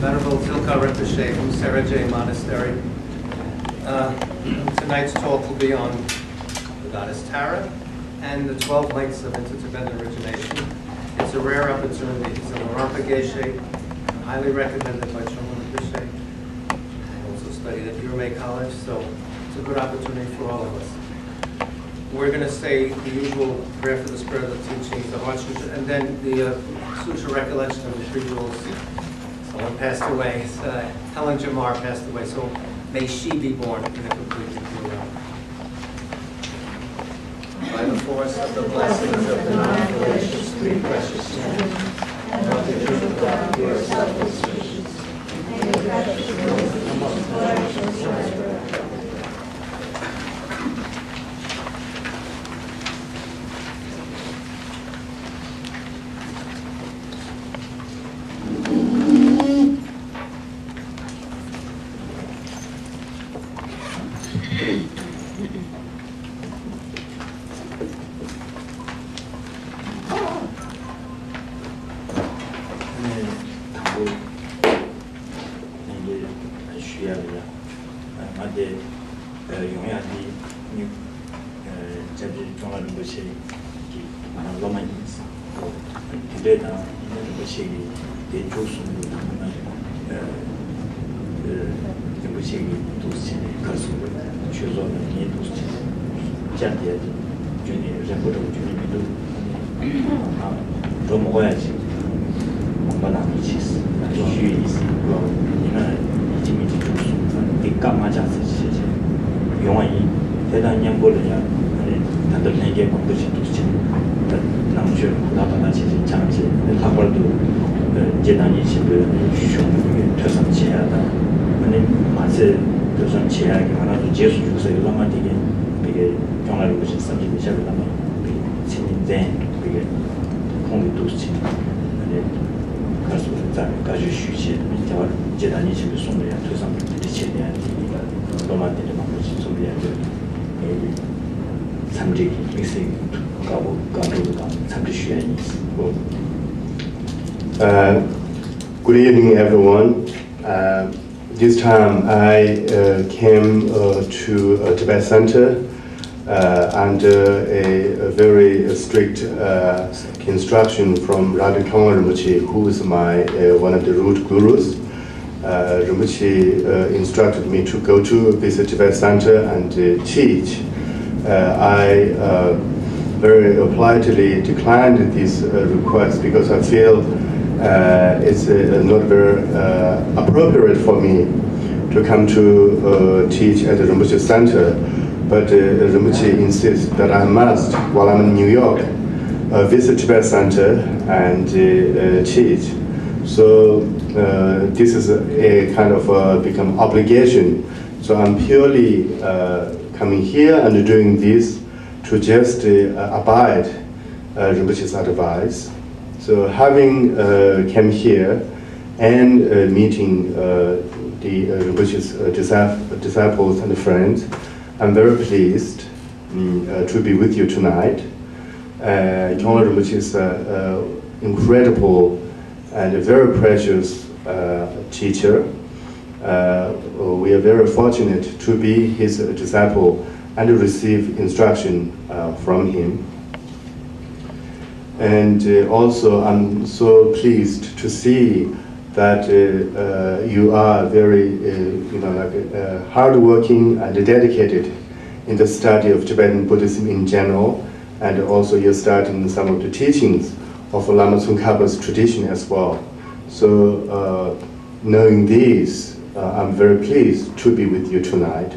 Venerable Zilkar Rinpoche from Monastery. Tonight's talk will be on the goddess Tara and the 12 links of inter-Tibetan origination. It's a rare opportunity. It's a Larampa Geshe, highly recommended by Choma Rinpoche. I also studied at May College, so it's a good opportunity for all of us. We're going to say the usual prayer for the spirit of the teachings, the heart sutra, and then the sutra recollection of the three rules. Someone passed away. Helen Jamar passed away, so may she be born in a completely pure realm. By the force of the blessings of the non-fallacious three precious gems, and of the truth of God, pure selfless wishes, may the precious rules of the most glorious Good evening, everyone. This time I came to Tibet Center under a very strict instruction from Radha Rinpoche, who is my one of the root gurus. Rinpoche instructed me to go to visit Tibet Center and teach. I very politely declined this request because I feel it's not very appropriate for me to come to teach at the Rinpoche Center, but Rinpoche insists that I must, while I'm in New York, visit Tibet Center and teach. So this is a kind of become obligation. So I'm purely coming here and doing this to just abide Rinpoche's advice. So having came here and meeting the Rinpoche's disciples and friends, I'm very pleased to be with you tonight. Kyongla Rinpoche is an incredible and a very precious teacher. We are very fortunate to be his disciple and receive instruction from him. And also I'm so pleased to see that you are very, hardworking and dedicated in the study of Tibetan Buddhism in general, and also you're studying some of the teachings of Lama Tsongkhapa's tradition as well. So, knowing this, I'm very pleased to be with you tonight.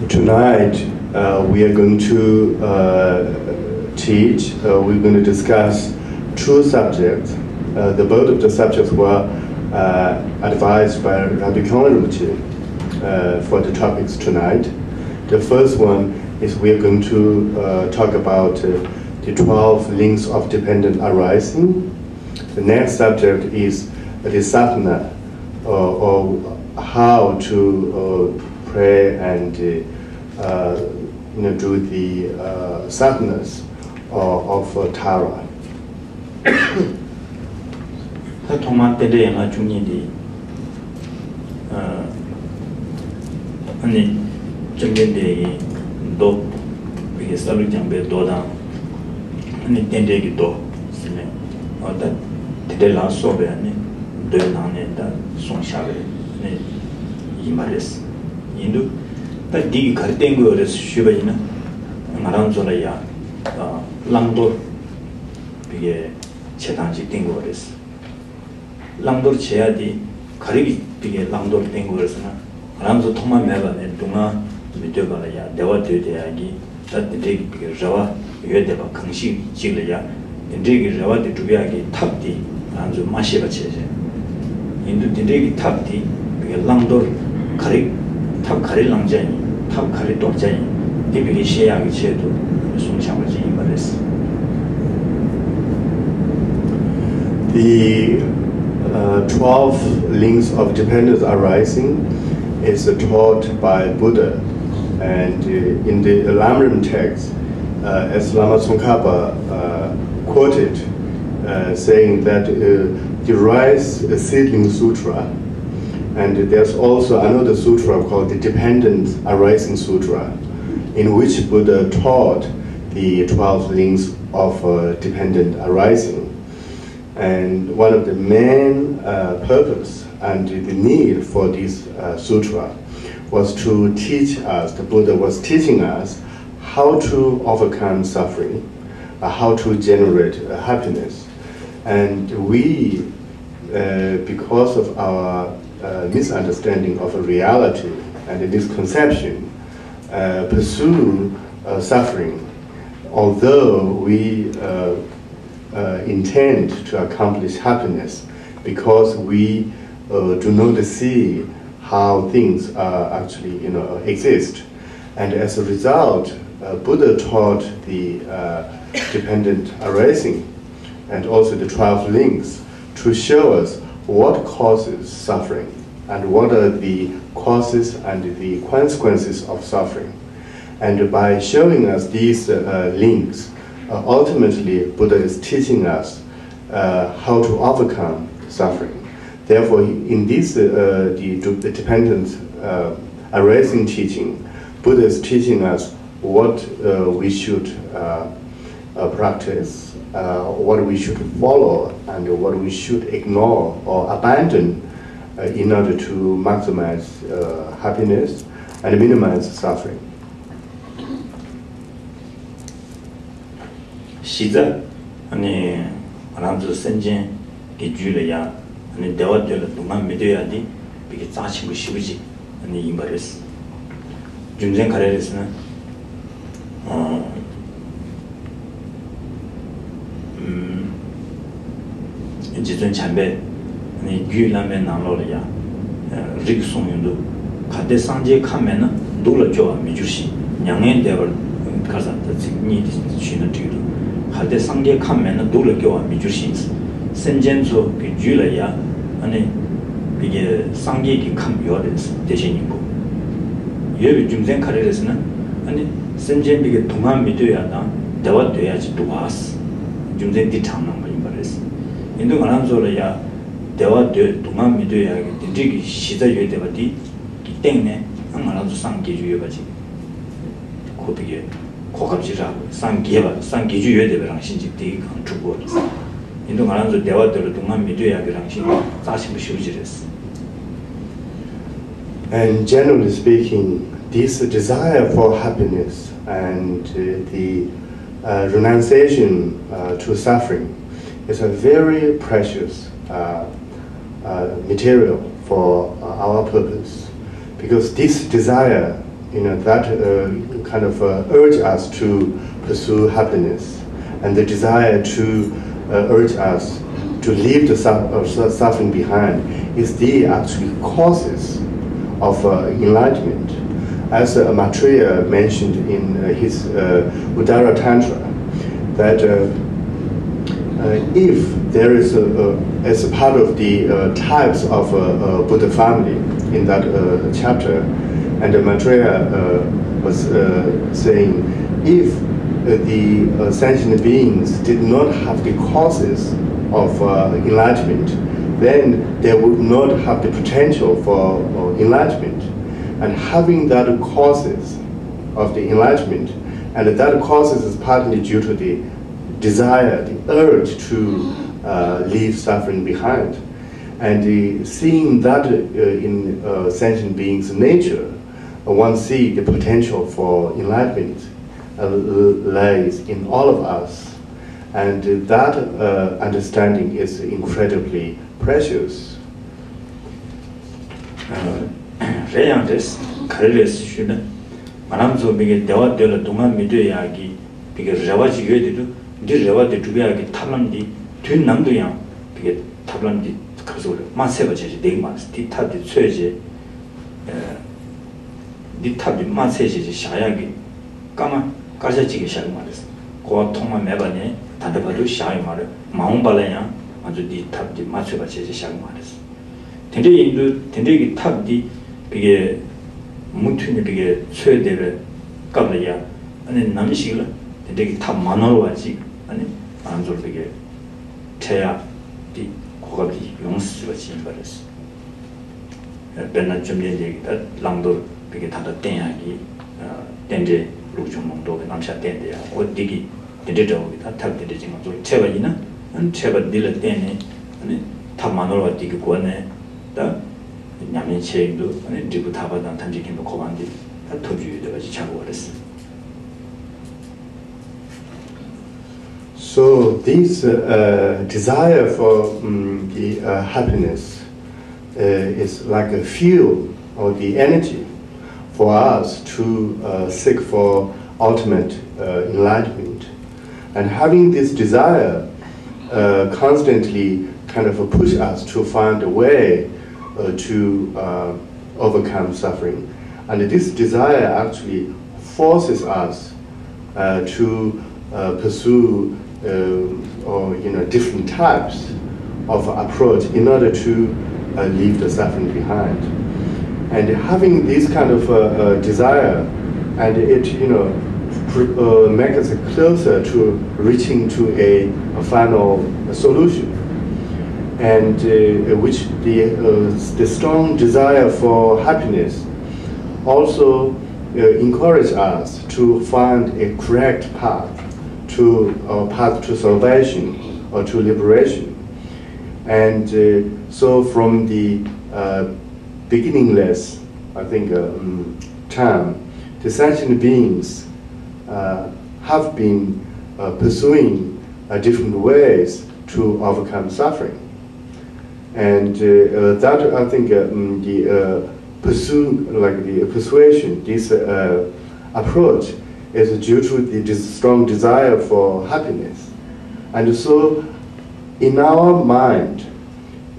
Tonight, we are going to teach, we're going to discuss two subjects. Both of the subjects were advised by Rabbi Rinpoche for the topics tonight. The first one is we are going to talk about the 12 links of dependent arising. The next subject is the sadhana, or how to pray and do the sadhanas of Tara. Langdor cheadi karigi pige langdor tengursana ramzo thoma meba ne dunga mideba ya dewa de yagi tat de pige jawa yede ba kangshi jile ya de jawa de dubyagi tapdi ramzo masheba cheje indu de tapdi pige langdor karig tap kari langjani tap kari dorjani de pige sheyagi chedo sungchawaji imbares. The 12 links of dependence arising is taught by Buddha, and in the Lamrim text, as Lama Tsongkhapa quoted, saying that the Rise Seedling Sutra, and there's also another sutra called the Dependent Arising Sutra, in which Buddha taught the 12 links of dependent arising. And one of the main purpose and the need for this sutra was to teach us, the Buddha was teaching us how to overcome suffering, how to generate happiness. And we, because of our misunderstanding of reality and misconception, pursue suffering, although we intend to accomplish happiness, because we do not see how things actually exist. And as a result, Buddha taught the dependent arising and also the 12 links to show us what causes suffering and what are the causes and the consequences of suffering. And by showing us these links, ultimately, Buddha is teaching us how to overcome suffering. Therefore, in this the dependent arising teaching, Buddha is teaching us what we should practice, what we should follow, and what we should ignore or abandon in order to maximize happiness and minimize suffering. 시자 아니 아람즈 선진 기줄이야 아니 대화될 동안 믿어야지 이게 자치고 싶으지 아니 이 말이었어. 중생 가래에서는 지전 참배 아니 규라면 나로야 릭송인도 가대 상제 카면은 놀라죠 미주시 양행 대걸 가서 니 쉬는 뒤로 가대 상제 카면은 놀라죠 미주시 선전소 그 줄이야 아니 이게 상계기 컴퓨터에서 대신이고 여기 중생 카레에서는 아니 선전비게 동안 믿어야다 대화 돼야지 도와스 중생 뒤창는 거 이거랬어 인도 가난소리야 대화 돼 동안 믿어야 된지기 시대에 대바디 때문에 한가라도 상기주의 가지 거기에 고갑지라고 상기주의 대비랑 신직되게 강주고 인도 가난소 대화들을 동안 믿어야 그랑 신 사실 쉬우지랬어. And generally speaking, this desire for happiness and the renunciation to suffering is a very precious material for our purpose, because this desire, that kind of urge us to pursue happiness, and the desire to urge us to leave the suffering behind is the actually causes of enlightenment. As Maitreya mentioned in his Uddara Tantra, that if there is as a part of the types of Buddha family in that chapter, and Maitreya was saying, if the sentient beings did not have the causes of enlightenment, then they would not have the potential for enlightenment. And having that causes of the enlightenment, and that causes is partly due to the desire, the urge to leave suffering behind. And seeing that in sentient beings' nature, one sees the potential for enlightenment lies in all of us. And that understanding is incredibly precious. 레양데스 카레레스 슈네 만남소 비게 대화될 동안 미드야기 비게 자와지 외에도 디 자와데 두비야기 탑람디 뒷 남도양 비게 탑람디 가서 마세가 제지 대마스 디탑디 최제 디탑디 마세지 샤야기 까마 까자지게 샤고 말했어 고 통만 매번에 다들바도 샤이 말을 마음발라야 아주 디탑디 마세가 제지 샤고 말했어 텐데기 탑디 비게 무튼이 비게 최대를 까블이야 아니 남식을 되게 다 만화로 하지 아니 안줄 비게 태야 디 고갑이 용수가 지인 거랬어 benna jumye de langdo bige ta ten ya gi tenje lu chung mong do nam sha ten de ya o digi de de do ta ta de de jing zo cheba ina an cheba de le ten ne ani ta manor wa digi ko ne da nyamye che do ani dibu ta ba dan tan ji kin do ko ban de ta to ju de ba ji cha go res. So this desire for the happiness is like a fuel or the energy for us to seek for ultimate enlightenment. And having this desire constantly kind of push us to find a way to overcome suffering. And this desire actually forces us to pursue different types of approach in order to leave the suffering behind. And having this kind of desire, and it makes us closer to reaching to a final solution, and which the strong desire for happiness also encourage us to find a correct path to salvation or to liberation. And so from the beginningless, I think, time, the sentient beings have been pursuing different ways to overcome suffering. And that, I think, the persuasion, this approach is due to the strong desire for happiness. And so in our mind,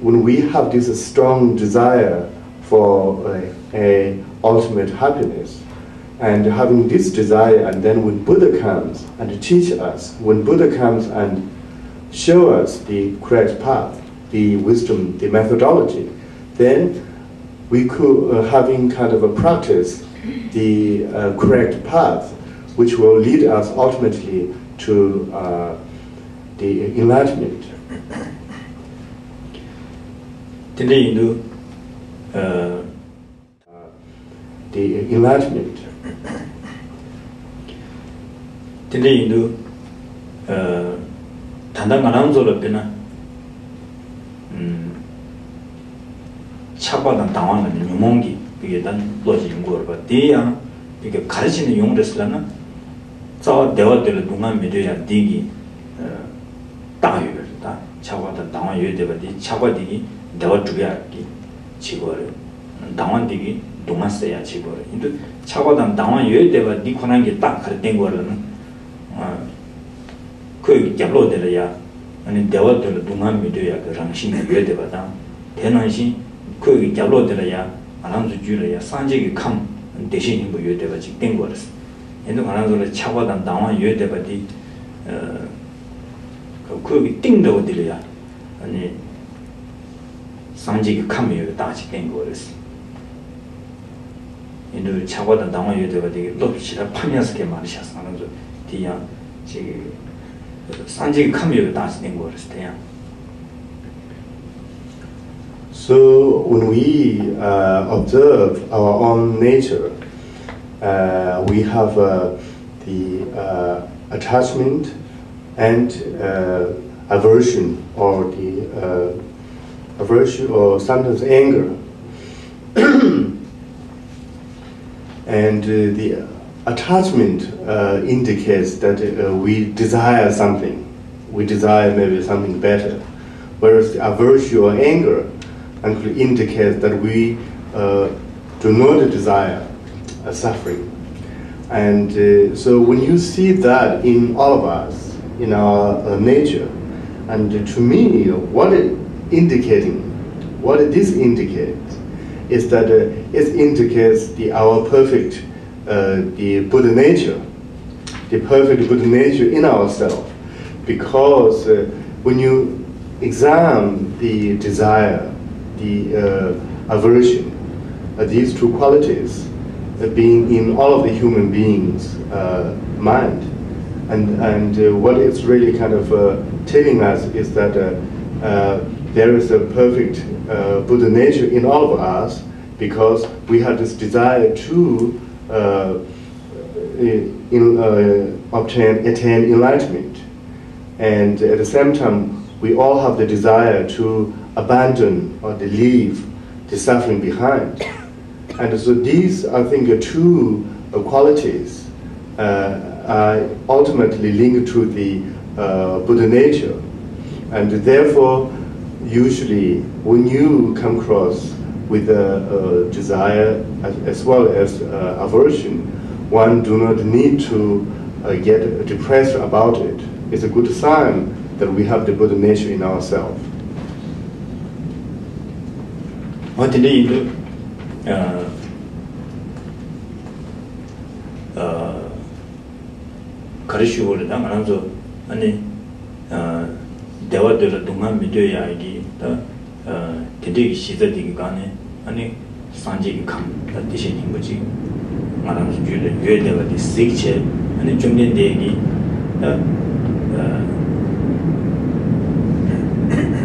when we have this strong desire for a ultimate happiness, and having this desire, and then when Buddha comes and teach us, when Buddha comes and show us the correct path, the wisdom, the methodology, then we could, having kind of a practice the correct path, which will lead us ultimately to the enlightenment. Today, the enlightenment. Today, Tandangananzola Pena Chapadan Tawan and Numongi, Pigetan, Logi Ngorba, Dia, because Karachin Young Reslana, saw Deva de Dunga Media Digi, Tayu, Chapadan Tawan Yudevadi, Chapadigi, Deva Tubiaki, Chigore, Dawan Digi, Dumasaya Chigore. Into Chapadan Tawan Yudeva, Dikonangi Tak, Dengorana. 그 잡로들이야 아니 대화들 동안 미디어야 그 랑신 유대바다 대난신 그 잡로들이야 안함주 줄이야 산지기 감 대신 뭐 유대바 직된 거였어 얘는 안함주를 차고단 당원 유대바디 그 띵도들이야 아니 산지기 감이 다 직된 거였어 얘는 차고단 당원 유대바디 높이시라 파면스게 말이셨어 안함주 뒤야 지금 산지기 감이 다 직된 거였어요. So when we observe our own nature, we have the attachment and aversion, or the aversion, or sometimes anger, and the attachment indicates that we desire something, we desire maybe something better, whereas the aversion or anger actually indicates that we do not desire suffering. And so when you see that in all of us, in our nature, and to me, what this indicates is that it indicates our perfect, the Buddha nature, the perfect Buddha nature in ourselves. Because when you examine the desire, the aversion, these two qualities being in all of the human beings' mind, and what it's really kind of telling us is that there is a perfect Buddha nature in all of us, because we have this desire to attain enlightenment, and at the same time we all have the desire to abandon or to leave the suffering behind. And so these, I think, are two qualities are ultimately linked to the Buddha nature. And therefore, usually, when you come across with a desire as well as aversion, one do not need to get depressed about it. It's a good sign that we have the Buddha nature in ourselves. 가르치고는 안아서 아니 대화들 동안 미디어야기 되게 시대되기 간에 아니 산지기 감 대신인 거지 말하면서 줄에 외대가 세체 아니 좀된 얘기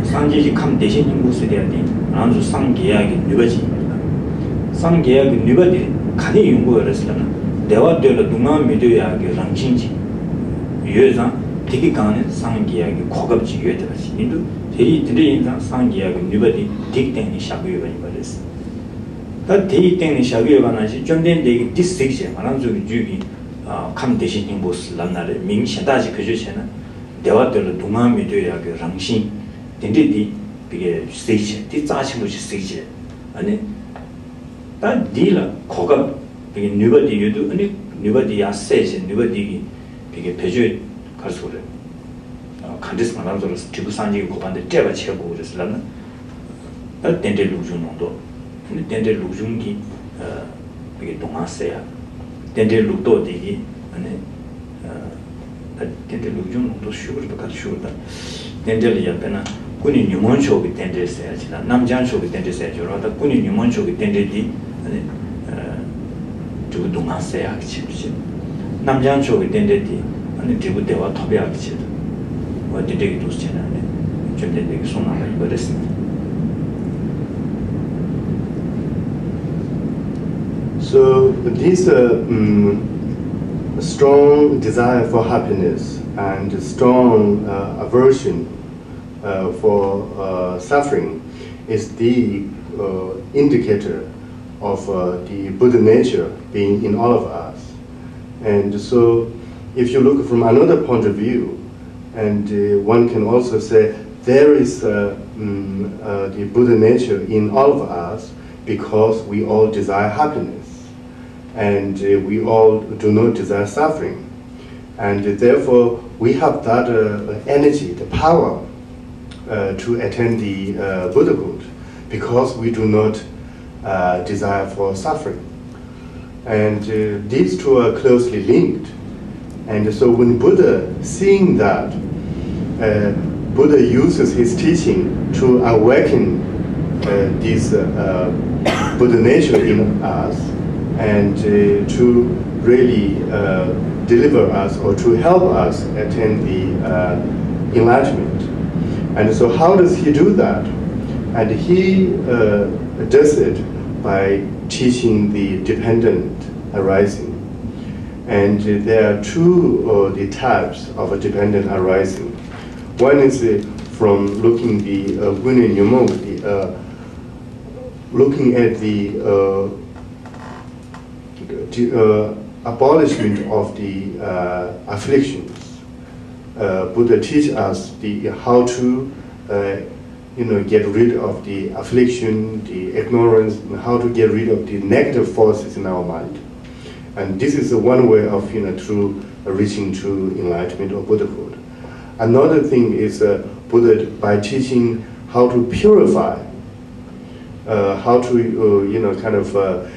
산지기 감 대신인 것에 대한 아주 상계약이 누가지입니다. 상계약이 누가들이 간이 연구를 했으나 대화들 동안 미디어야기 랑칭지 유에상 되게 강한 상계약이 고급지 유에다지 인도 대리 인상 상계약이 누가디 딕땡이 샤고요가 이거랬어. 다 딕땡이 샤고요가 나시 좀된 되게 디스틱제 말하면서 주기 감 대신 인보스 남나를 민시다지 그저체는 대화들 동안 미디어야기 랑칭 된디디 이게 스테이지 뒤짜시고 스테이지 아니 다 딜라 고급 이게 누바디유도 아니 누바디 야세지 누바디 이게 배주 가수를 간데스 말하면서 지구산지 고반데 때가 채고 그랬으라는 덴데 루중도 근데 덴데 루중기 이게 동아세야 덴데 루도 되기 아니 덴데 루중도 쉬고도 같이 쉬고다 덴데를 옆에는 군이 유먼 쪽이 덴데세야지라 남장 쪽이 덴데세야지라 군이 유먼 쪽이 덴데디 아니 지구 동화세 악치지 남장 쪽에 된데디 아니 지구 대화 토비 악치도 어디되게 도스잖아요 좀 되게 손나가 이거랬습니다. So this strong desire for happiness and strong aversion for suffering is the indicator of the Buddha nature being in all of us. And so if you look from another point of view, and one can also say there is the Buddha nature in all of us because we all desire happiness. And we all do not desire suffering. And therefore, we have that energy, the power to attain the Buddhahood because we do not desire for suffering. And these two are closely linked. And so when Buddha, seeing that, Buddha uses his teaching to awaken this Buddha nature in us, and to really deliver us or to help us attain the enlightenment. And so how does he do that? And he does it by teaching the dependent arising. And there are two the types of a dependent arising. One is from looking the looking at the abolishment of the afflictions. Buddha teaches us how to get rid of the affliction, the ignorance, and how to get rid of the negative forces in our mind. And this is one way of through reaching to enlightenment or Buddhahood. Another thing is Buddha by teaching how to purify, how to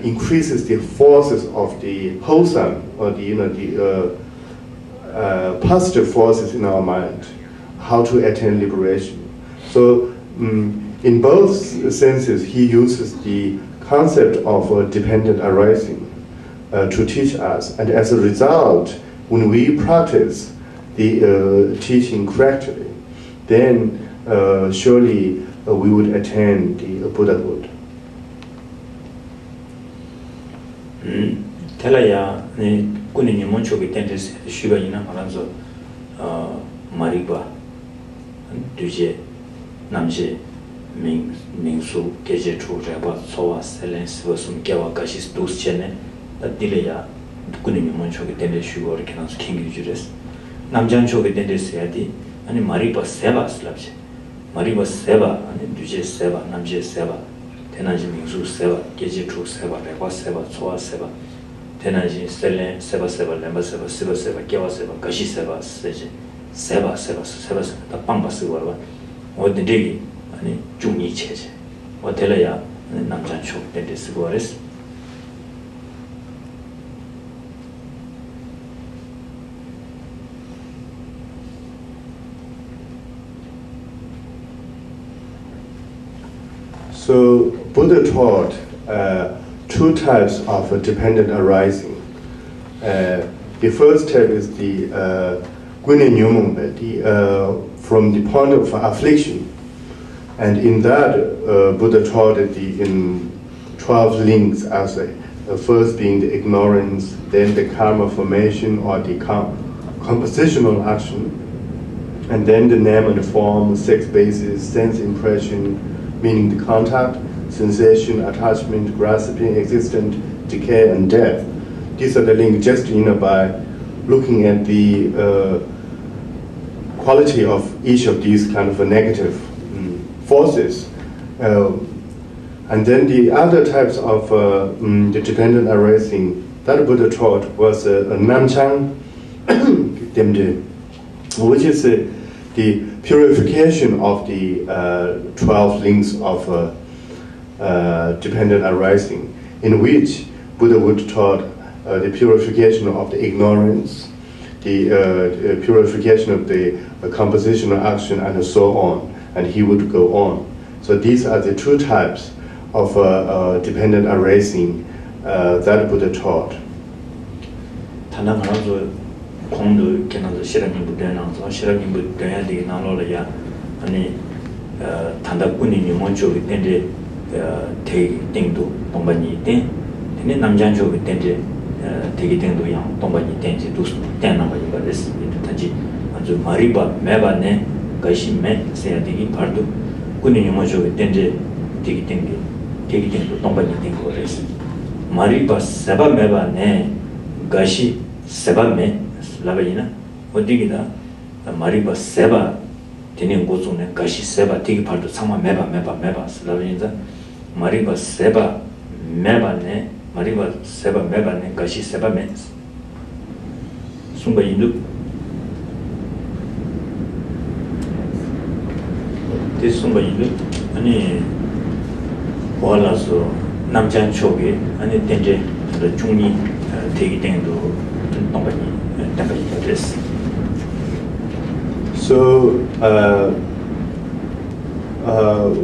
increases the forces of the wholesome or the positive forces in our mind, how to attain liberation. So in both senses, he uses the concept of dependent arising to teach us. And as a result, when we practice the teaching correctly, then surely we would attain the Buddhahood. 텔라야 네 군인이 먼저게 텐데스 슈가이나 말아서 마리바 두제 남제 민수 계제 조제바 소와 셀렌스 버슨 개와 가시스 도스체네 다딜이야 군인이 먼저게 텐데 슈거를 캐나서 킹기주레스 남장 쪽에 텐데스야디 아니 마리바 세바슬랍제 마리바 세바 아니 두제 세바 남제 세바 테나지 민수 세바 계제 조 세바 백과 세바 소와 세바 테나지 셀렌 세바 세바 렘바 세바 시바 세바 개와 세바 가시 세바 세제 세바 다 빵바 쓰고 와 어디들이 아니 중이 체제 어텔라야 남자 쪽 때데 쓰고 와레스 So Buddha taught two types of dependent arising. The first type is the from the point of affliction, and in that Buddha taught in 12 links as first being the ignorance, then the karma formation or the compositional action, and then the name and form, 6 bases, sense impression, meaning the contact, sensation, attachment, grasping, existence, decay, and death. These are the links just by looking at the quality of each of these kind of negative forces. And then the other types of the dependent arising that Buddha taught was Namchang, which is the purification of the 12 links of dependent arising, in which Buddha would taught the purification of the ignorance, the purification of the compositional action, and so on, and he would go on. So these are the two types of dependent arising that Buddha taught. 단단 하나도 공도 견나서 실행이 부대나서 실행이 부대야 되게 나로야 아니 단답군이 먼저 그때 대기 땡도 동반이 때 근데 남자죠 그때 대기 땡도 양 동반이 땡지 두스 땡나 가지고 그랬어. 단지 아주 마리바 매바네 가시메 세야되기 발도 군이 먼저 그때 대기 땡도 동반이 땡고 그랬어. 마리바 세바 매바네 가시 세바메 라바이나 어디기다 마리바 세바 되는 곳에 가시 세바 되게 발도 상마 매바 라바이나 마리바 세바 매바네 마리바 세바 매바네 가시 세바메 숨바인도 대숨바인도 아니 와라서 남자 쪽에 아니 된제 중리 되기 때문에 So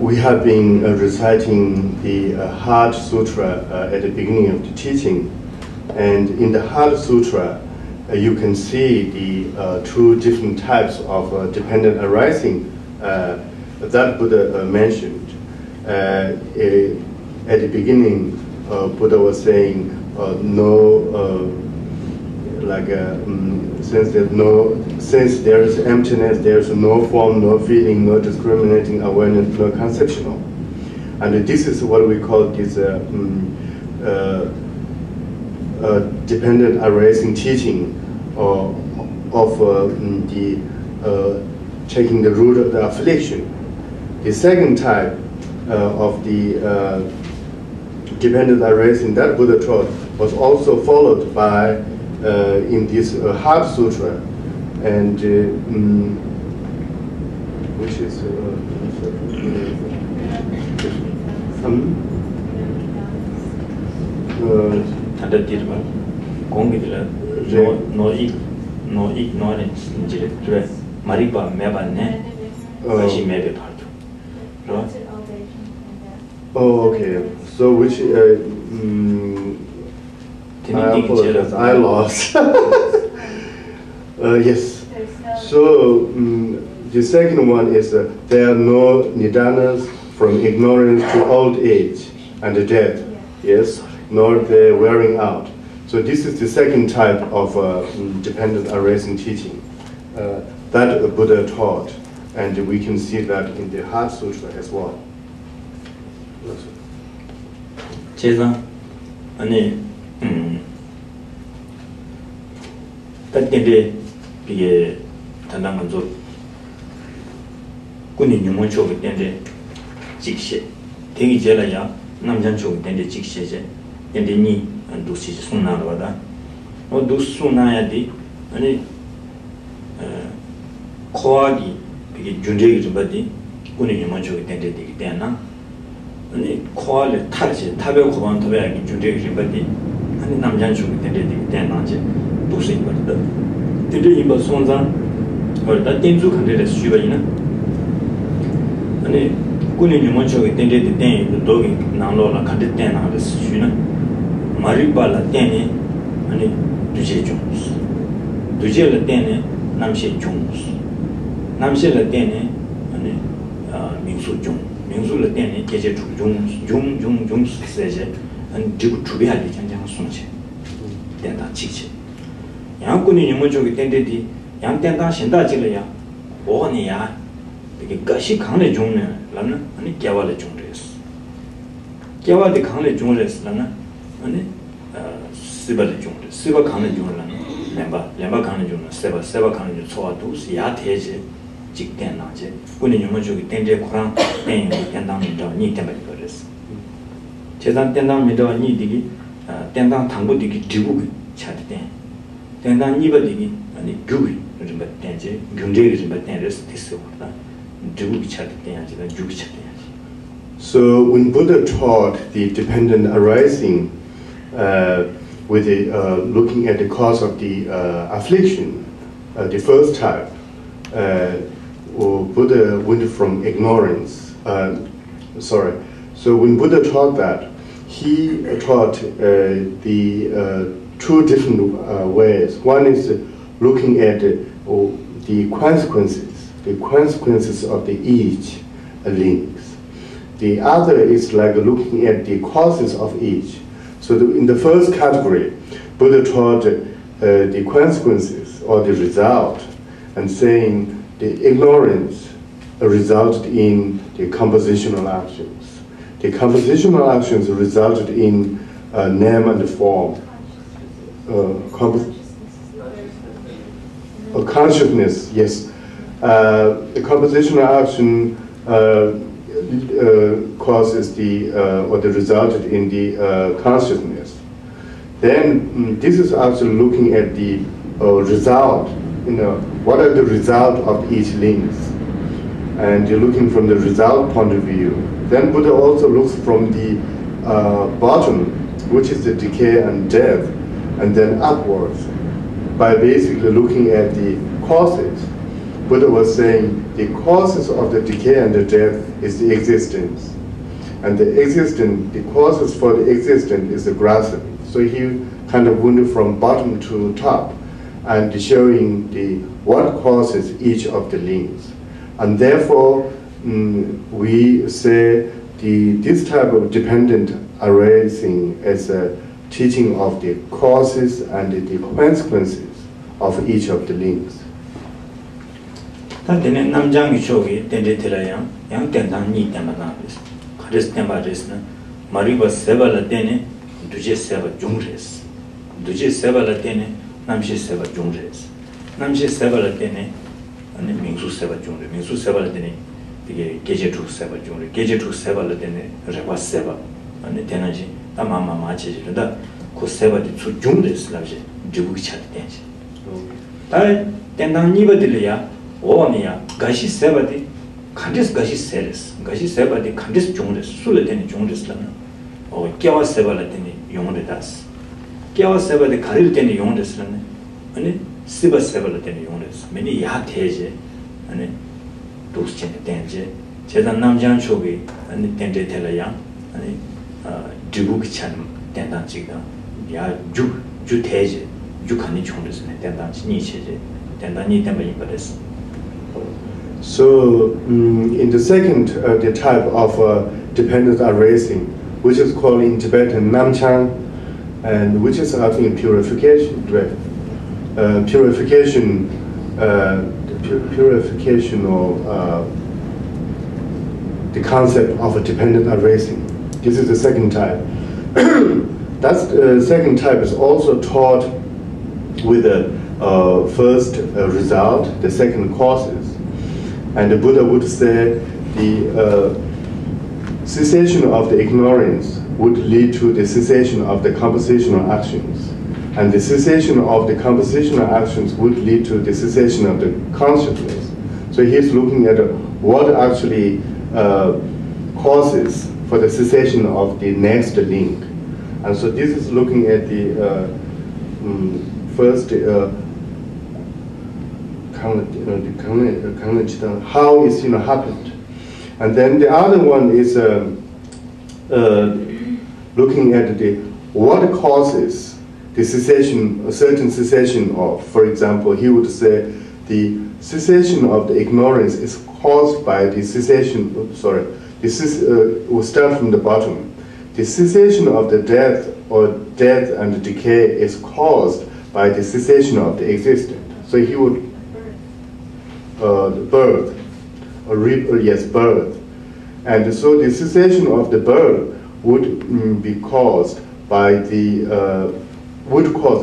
we have been reciting the Heart Sutra at the beginning of the teaching, and in the Heart Sutra you can see the two different types of dependent arising that Buddha mentioned. At the beginning, Buddha was saying since there is emptiness, there is no form, no feeling, no discriminating awareness, no conceptual. And this is what we call this dependent arising teaching of the taking the root of the affliction. The second type of the dependent arising that Buddha taught was also followed by in this Heart Sutra, and which is no ignorance mariba mebane gashi mebe partu. Oh, okay. So which I apologize, I lost. Yes. So the second one is there are no nidanas from ignorance to old age and death. Yes, nor the wearing out. So this is the second type of dependent arising teaching that Buddha taught, and we can see that in the Heart Sutra as well. 제가 아니 그때 이게 단단 먼저 군인 유문 쪽에 때인데 직시 되게 제라야 남자 쪽에 때인데 직시제 근데 니 도시 손나로 와다 도시 손나야디 아니 코아기 이게 준제기 좀 받디 군인 유문 쪽에 때인데 되게 때나 아니 코알레 타지 타베 코반 타베기 준제기 좀 받디 아니 남자 쪽에 때인데 되게 때나지 도시 받다 근데 이거 손자 얼다 땡주 컨데레 수바이나 아니 군인 유문 쪽에 때인데 땡이 도기 나로라 컨데 때나 수나 마리발라 때니 아니 두제 좀 두제를 때니 남시 좀 남시를 때니 아니 민수 좀 민수를 때니 계제 좀 세제 한 지구 주비하기 장장 손체 된다 직지 양군이 유문 쪽에 땡데디 양땡다 신다지려야 오니야 이게 가시 강내 종네 라는 아니 개발의 종래스 개발의 강내 종래스라는 아니 스바의 종래 스바 강내 종래라는 렘바 강내 종래 세바 강내 종 소화도 야 대제 직된나제 군이 유문 쪽에 땡제 코랑 땡이 땡당민도 니 때문에 그랬어 재단 땡당민도 니 디기 땡당 당부디기 지구기 차대 땡당 니버디기 아니 규기 좀 땡제 경제기 좀 땡레스 됐어다 지구기 차대 땡야지 규기 차대. So when Buddha taught the dependent arising with the, looking at the cause of the affliction, the first type, Buddha went from ignorance. So when Buddha taught that, he taught the two different ways. One is looking at the consequences of the each links. The other is like looking at the causes of each. So in the first category, Buddha taught the consequences or the result, and saying the ignorance resulted in the compositional actions. The compositional actions resulted in name and form. Consciousness, yes. The compositional action causes or the resulted in the consciousness. Then this is actually looking at the result. What are the result of each links, and you're looking from the result point of view. Then Buddha also looks from the bottom, which is the decay and death, and then upwards by basically looking at the causes. Buddha was saying the causes of the decay and the death is the existence, and the causes for the existence is the grasping. So he kind of went from bottom to top, and showing what causes each of the links. And therefore, we say this type of dependent arising as a teaching of the causes and the consequences of each of the links. Duje seba la tene namshi seba jungres. Namshi seba la tene mingsu seba jungre. Mingsu seba la tene geje tu seba jungre. Geje tu seba la tene rewa seba. Ane tenaji ta mama machi da ko seba di su jungres la je jubu chat tenji. Ta tendang niba dilia onia gashi seba di kandis gashi seres. Gashi seba di kandis jungres. Sula tene jungres la na. O kyawa seba la tene yongre das. Kyawa seba de karil tene yongres la ne. Ane siba seba la tene yongres. Meni ya teje ane dos chene tenje. Chedan namjan chogi ane tende tela yang ane jubu kichan tendang chigda. Ya ju teje ju kani chongres ne tendang chi ni cheje. Tendang ni tenba yinba desu. So in the second the type of dependent arising, which is called in Tibetan namchang, and which is I think purification, right? Purification or the concept of a dependent arising. This is the second type. That's the second type is also taught with the first result, the second causes. And the Buddha would say the cessation of the ignorance would lead to the cessation of the compositional actions. And the cessation of the compositional actions would lead to the cessation of the consciousness. So he's looking at what actually causes for the cessation of the next link. And so this is looking at the first how it's happened. And then the other one is looking at what causes the cessation, a certain cessation of, for example, he would say the cessation of the ignorance is caused by the cessation, we'll start from the bottom. The cessation of the death and decay is caused by the cessation of the existence. So he would birth. And so the cessation of the birth would be caused by the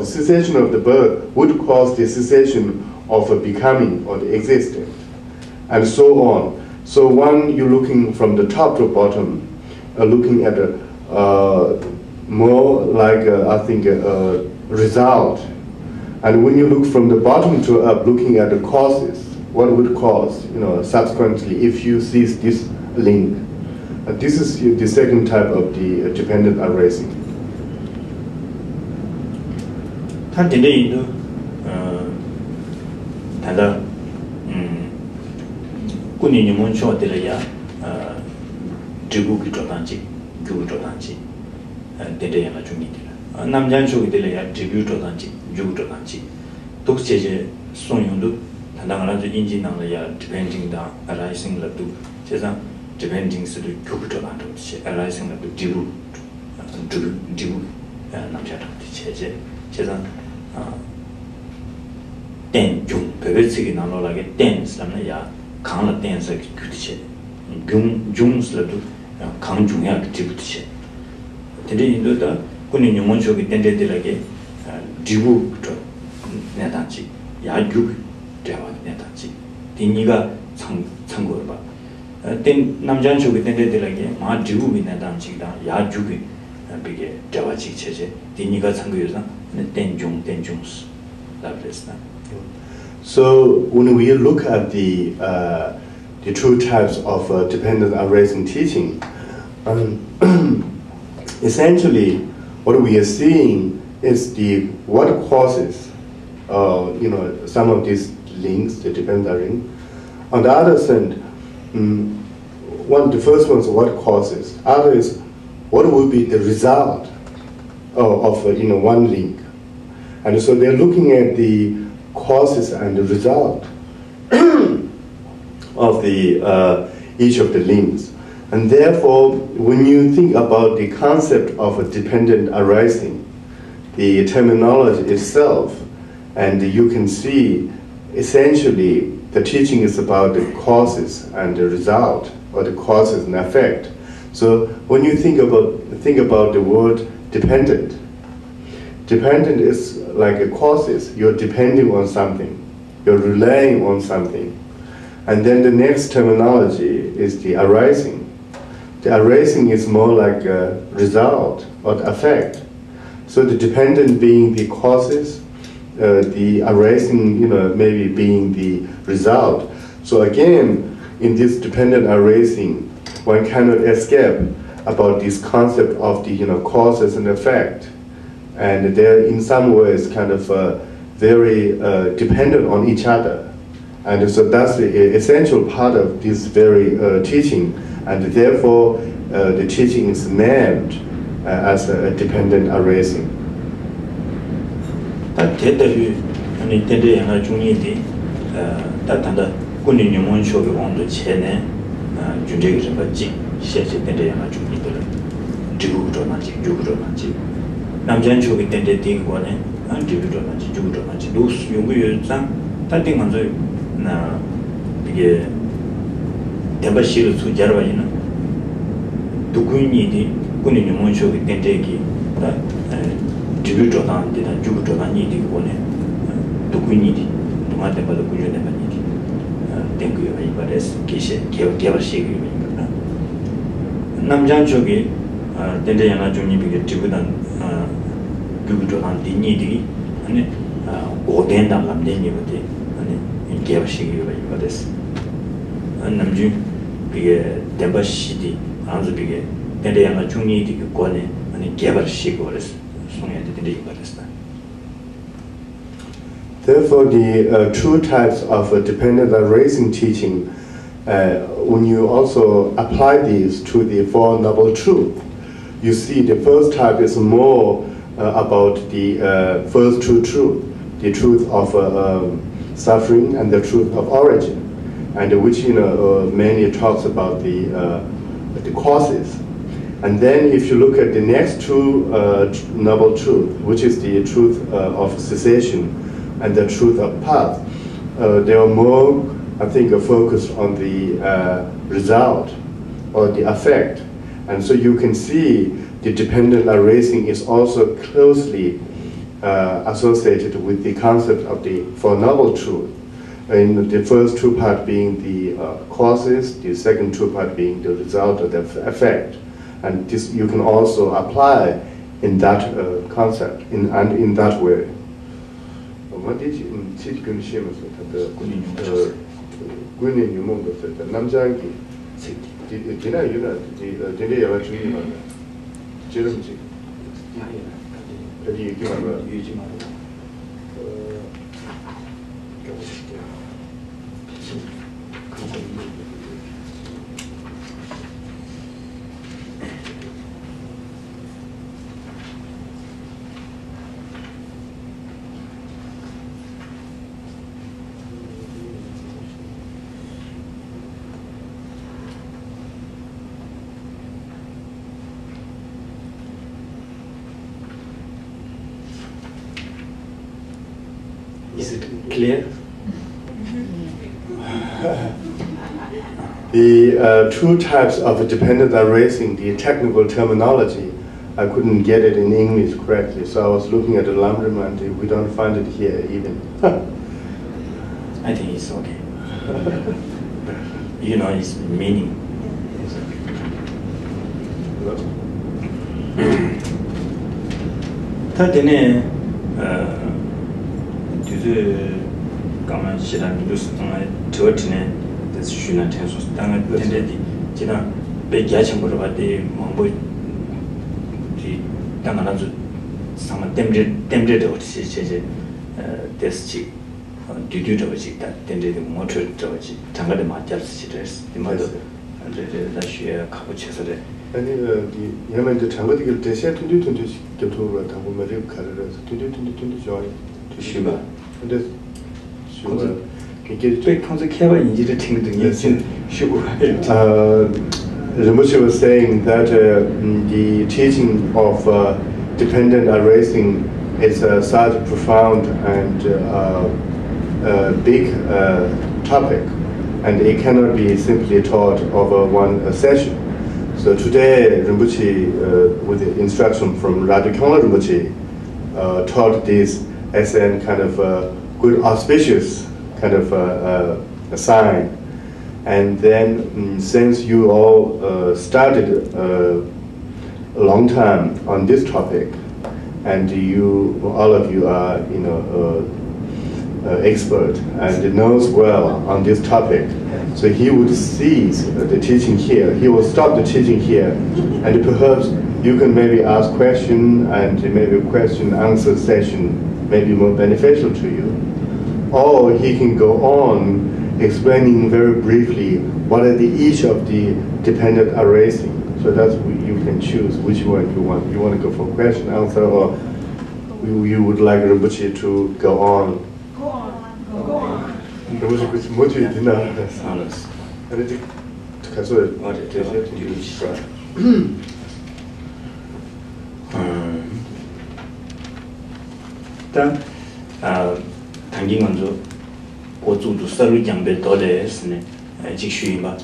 cessation of the birth would cause the cessation of a becoming or the existence, and so on. So when you're looking from the top to bottom, looking at more like I think a result, and when you look from the bottom to up, looking at the causes. What would cause, subsequently, if you see this link? This is the second type of the dependent arising. dende yana chungi dira namjan chogi dele ya tribute danji jugu danji tok cheje songyondu tandangala ju inji nangla ya depending da arising la du chesa depending su du jugu dan do che arising la du dibu namja da cheje chesa ten jung pebetsigi nanglo la ge ten samna ya kangla ten sa kyutiche jung la du kang jung ya kyutiche tende indo da kuni nyumon chogi tende delage dibu to nedanji ya juk dewa nedanji diniga 참고를 봐. 땐 남자는 저기 된데들에게 마 지구비 내담지다 야 주기 비게 자와지 체제 디니가 참고해서 땐중스 답했나. So when we look at the true types of dependent arising teaching, essentially what we are seeing is what causes some of these links, the dependent arising. On the other hand, the first one is what causes. Other is what will be the result of one link. And so they're looking at the causes and the result of each of the links. And therefore, when you think about the concept of a dependent arising, the terminology itself, and you can see essentially the teaching is about the causes and the result, or the causes and effect. So when you think about the word dependent is like a causes. You're depending on something, you're relying on something. And then the next terminology is the arising. The arising is more like a result or effect. So the dependent being the causes, the arising, maybe being the result. So again, in this dependent arising, one cannot escape about this concept of the causes and effect, and they're in some ways kind of very dependent on each other, and so that's the essential part of this very teaching, and therefore the teaching is named as a dependent arising. 대대로 아니 대대 하나 중이디 다단다 군인 용원 쇼기 온도 체내 준제기 좀 받지 시에서 대대 하나 중이들 지구도나지 주구도나지 남전 쇼기 대대 띵고네 지구도나지 주구도나지 노스 용구유상 다띵 먼저 나 이게 대바시를 수자라바이나 두군이디 군인 용원 쇼기 대대기 주구조단 되다 주구조단 이디 거네 두군이디 동아대 봐도 구조대 봐니디 땡구요 이바레스 기시 개발시기 이거나 남장 쪽이 덴데야나 중이 비게 주구단 주구조단 디니디 아니 고된다 남데니거디 아니 개발시기 이바레스 남주 비게 대바시디 아주 비게 덴데야나 중이디 거네 아니 개발시기 그랬어. Therefore, the true types of dependent arising teaching, when you also apply these to the Four Noble Truths, you see the first type is more about the first true truth, the truth of suffering and the truth of origin, and which many talks about the causes. And then if you look at the next two noble truth, which is the truth of cessation and the truth of path, they are more, I think, focused on the result or the effect. And so you can see the dependent arising is also closely associated with the concept of the Four Noble Truths. In the first two part being the causes, the second two part being the result or the effect. And this you can also apply in that concept, and in that way. What did you teach Gunshimas at the Gunin Yumungo said the Namjangi? Dina, did they ever treat him? Jeremji? How do you give him Clear? The two types of dependent arising, the technical terminology, I couldn't get it in English correctly, so I was looking at the Lamrim and we don't find it here even. I think it's okay. You know its meaning. Tatene dudu kama shira dus totine this shuna tenso tanga tendedi jina be gyacham borobade mambo di tanga nazu sama temde de otsi cheje deschi dudu de otsi ta tende de motor de otsi tanga de matyal sitres de mado de la shia kabuchesare 아니 얘는 이제 장거리길 대신 tundu 교토로 타고 머리 가르려서 tundu 좋아요. 쉬바. 근데 쉬바 이게 또 평소 케바 인지를 튕거든요. 쉬고. Rinpoche was saying that the teaching of dependent arising is such a profound and big topic, and it cannot be simply taught over one session. So today, Rinpoche, with the instruction from Radhikala Rinpoche, taught this as a kind of good auspicious kind of a sign. And then, since you all started a long time on this topic, and all of you are, expert and knows well on this topic, so he would cease the teaching here. He will stop the teaching here, and perhaps you can maybe ask question, and maybe question-answer session may be more beneficial to you. Or he can go on explaining very briefly what are each of the dependent arising. So that's you can choose which one you want. You want to go for question, answer, or you would like Rinpoche to go on. Rinpoche 그치 뭐지 있나? 알았어. 아니 가서 일단 당긴 먼저 고주도 서로 장배 도래했으네. 직수이마.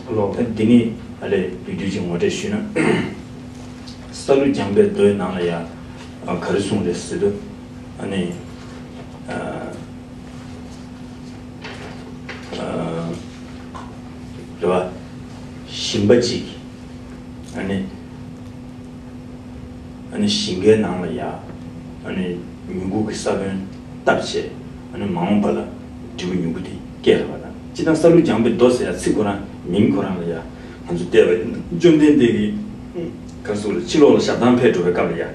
등이 알레 비두징 어제 쉬는 서로 장배 도에 나와야 가르송 됐어도 아니 저 신바지 아니 신게 나와야 아니 미국 사변 답시 아니 마음발라 지금 누구디 깨라봐라 지난 서로 장배 도서야 쓰고나 민코라야 한주 때에 좀 된데기 가서를 치료를 샤단 패도에 가봐야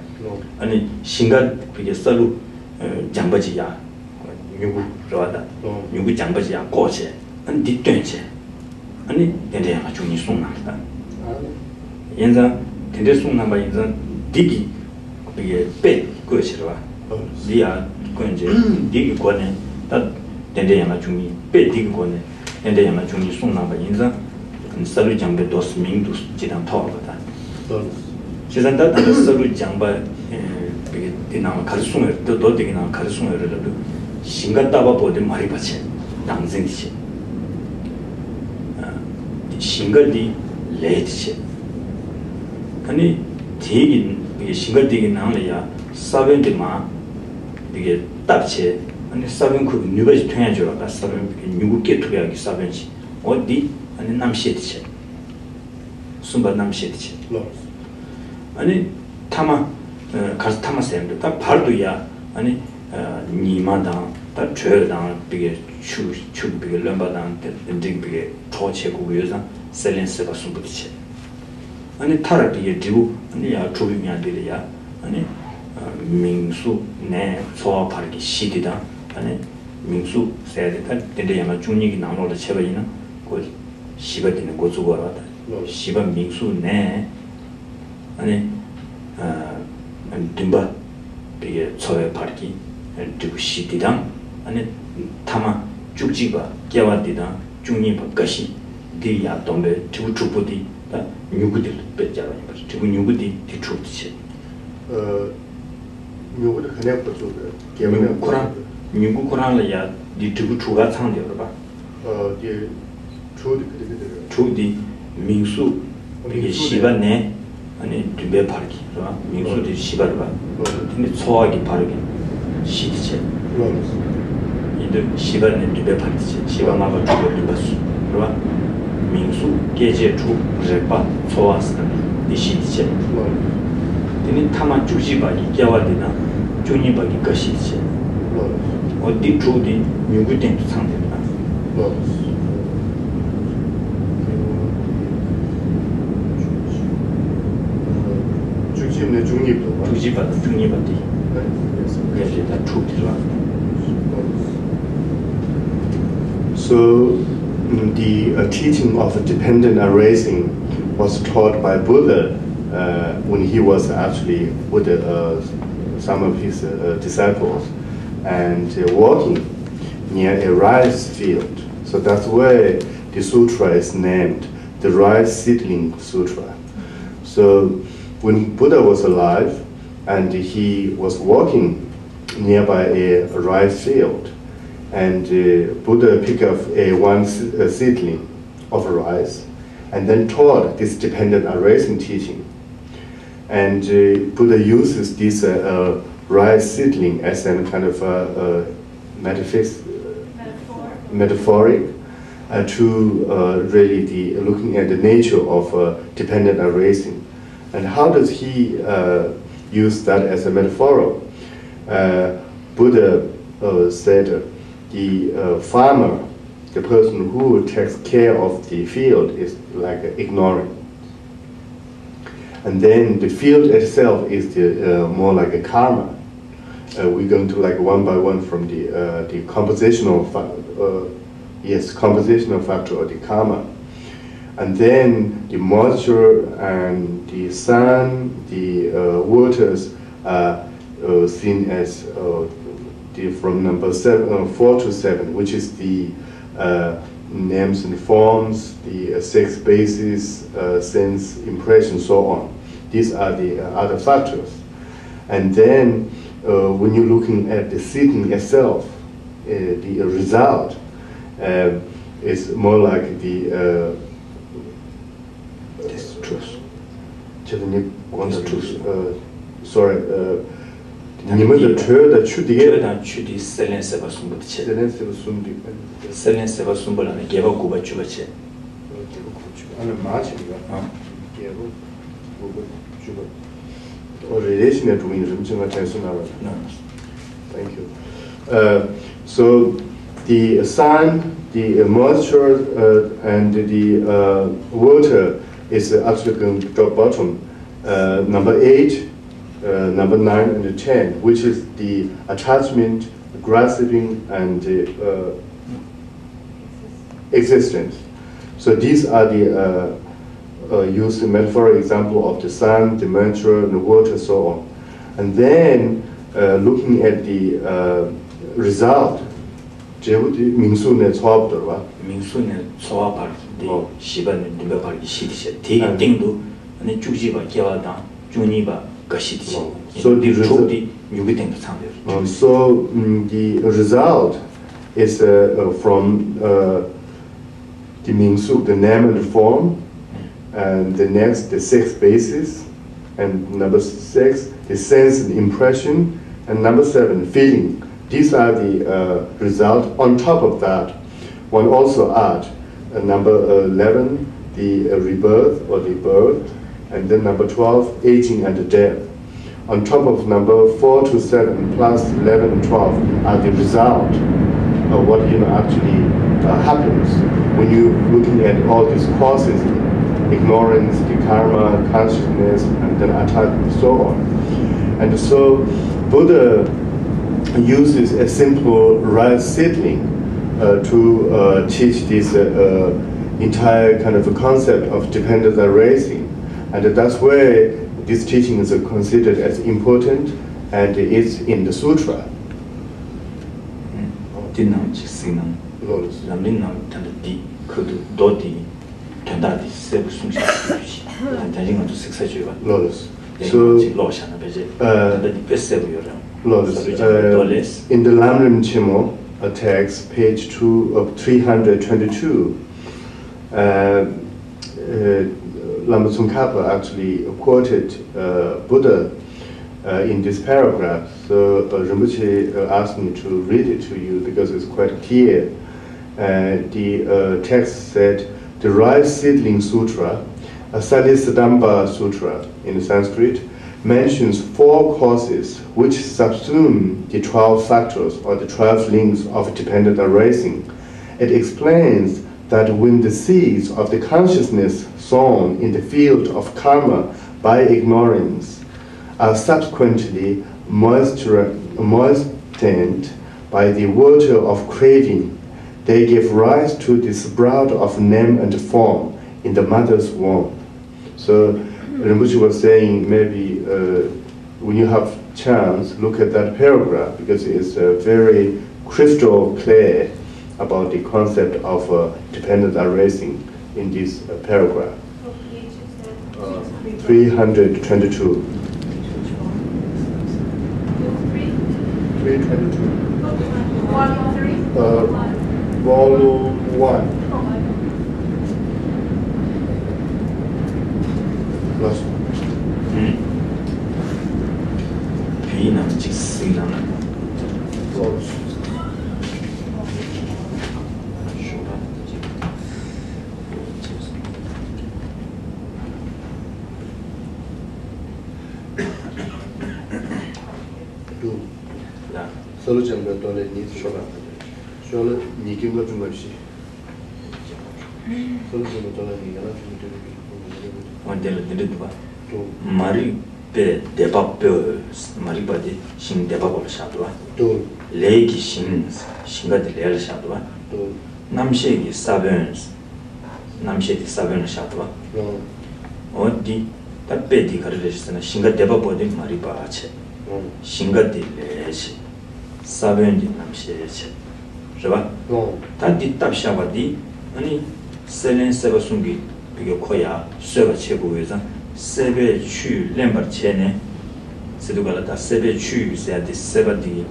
아니 신가 그게 서로 장바지야 미국 좋아다 미국 장바지야 고체 아니 뒤된체 아니 된대야 중이 송나다 인자 된대 송나바 인자 디기 그게 빼 그것이라 리아 그런지 디기 권에 다 된대야 중이 빼 디기 권에 된대야 중이 송나바 인자 서로 장배 도스 민도 지단 타오거다 지단다 서로 장바 그게 되나 가르송을 또 되기나 가르송을 신가 따봐 보데 말이 받지 당생시 신가디 레이치 아니 되긴 이게 신가디긴 나려야 사변데마 이게 답체 아니 사변 그 뉴바지 통해줘라 사변 뉴국계 투자하기 사변시 어디 아니 남시에치 순바 남시에치 아니 타마 가서 타마쌤도 딱 발도야 아니 니마다 딱 죄다 비게 추 비게 럼바당 된 비게 토체고 위에서 셀렌스가 숨부딪혀 아니 타라디에 디부 아니 야 조비미안들이야 아니 민수 내 소화 바르기 시디다 아니 민수 세야다 된데야마 중력이 나오는 제바이나 그 시바 되는 거 주고 알아다 시바 민수 내 아니 dimba 비게 소화 바르기 디부 시디다 아니 타마 죽지가 개와디다 중립 것이 디야 동배 디부 주부디 다 뉴구들 뺏자라 디부 뉴구디 디추치 뉴구들 그냥 버주고 개면 코란 뉴구 코란이야 디 두고 주가 창대요 봐. 디 주디 주디 민수 이게 시반네 아니 두배 파르기 봐. 민수디 시발 봐. 근데 소화기 파르기 시디체. 이들 시반네 두배 파르기 시반마가 두배 봤어. 봐. 민수 계제 주 제바 소화스다. 이 시디체. 근데 타만 주지바기 겨와되나 주니바기 것이체. 어디 주디 미국된 상대입니다. 주집의 중립도 주지바 중립한테 그래서 다 주기로. So the teaching of dependent arising was taught by Buddha when he was actually with some of his disciples and walking near a rice field. So that's where the sutra is named the Rice Seedling Sutra. So when Buddha was alive and he was walking nearby a rice field, and Buddha picked up one seedling of rice and then taught this dependent arising teaching. And Buddha uses this rice seedling as a kind of metaphoric to really looking at the nature of dependent arising. And how does he use that as a metaphor? Buddha said the farmer, the person who takes care of the field, is like ignorant. And then the field itself is more like a karma. We're going to like one by one from the compositional factor or the karma. And then the moisture and the sun, the waters are seen as from number 4 to 7, which is the names and forms, the 6 bases, sense, impression, so on. These are the other factors. And then when you're looking at the seeding itself, the result is more like the this truth. Sorry. 你们的车的去的셀렌세바 숨부터 셀렌세바 숨불하는 개바 구바 주바체 아니 마치가 개바 구바 주바 Origination doing rimchanga tensionara. Thank you. So the sun, the moisture and the water is actually going to drop bottom. Number 8, number 9, and 10, which is the attachment, grasping, and existence. So these are the used metaphoric example of the sun, the mantra, the water, so on. And then looking at the result, 민수네 소화부터 민수네 소화발 시반에 누가 발기 시디세 되게 땡도 아니 주지바 개와다 주니바 가시디세 so the result so the result is from the Mingsu, the name and the form, and the next the 6 bases, and number 6 the sense and impression, and number 7 feeling. These are the result. On top of that, one also add number 11 the rebirth or the birth, and then number 12 aging and death. On top of number 4 to 7 plus 11 and 12 are the result of what actually happens when you're looking at all these causes: ignorance, the karma, consciousness, and then attachment, and so on. And so Buddha uses a simple rice seedling to teach this entire kind of a concept of dependent arising, and that's where this teaching is considered as important, and it's in the sutra. So, in the Lamrim Chimo, text, page 322. Lama Tsongkhapa actually quoted Buddha in this paragraph. So Rinpoche asked me to read it to you because it's quite clear. The text said, the Rice Seedling Sutra, Salisadamba Sutra in Sanskrit, mentions 4 causes which subsume the 12 factors or the 12 links of dependent arising. It explains that when the seeds of the consciousness sown in the field of karma by ignorance are subsequently moistened by the water of craving, they give rise to the sprout of name and form in the mother's womb. So Rinpoche was saying maybe when you have chance, look at that paragraph because it's very crystal clear about the concept of dependent arising in this paragraph. 322. 322. Volume 3? Volume 1. Last one. Solo jambe dole ni shola. Shola ni kimba jumashi. Solo jambe dole ni gana jumashi. Mari pe deba pe mari bade sing deba bol shadwa. Legi singa de lel shadwa. Namshe gi sabens shadwa. Odi tappe di karelesna singa deba bode mari ba ache. Singa de leche. Saben di namshe che. Jaba? Tadi tabshabadi ani selen seba sungi 비교 코야 쇠가 최고에서 세배 추 렘버 체네 세두가라다 세배 추 세야디 세바디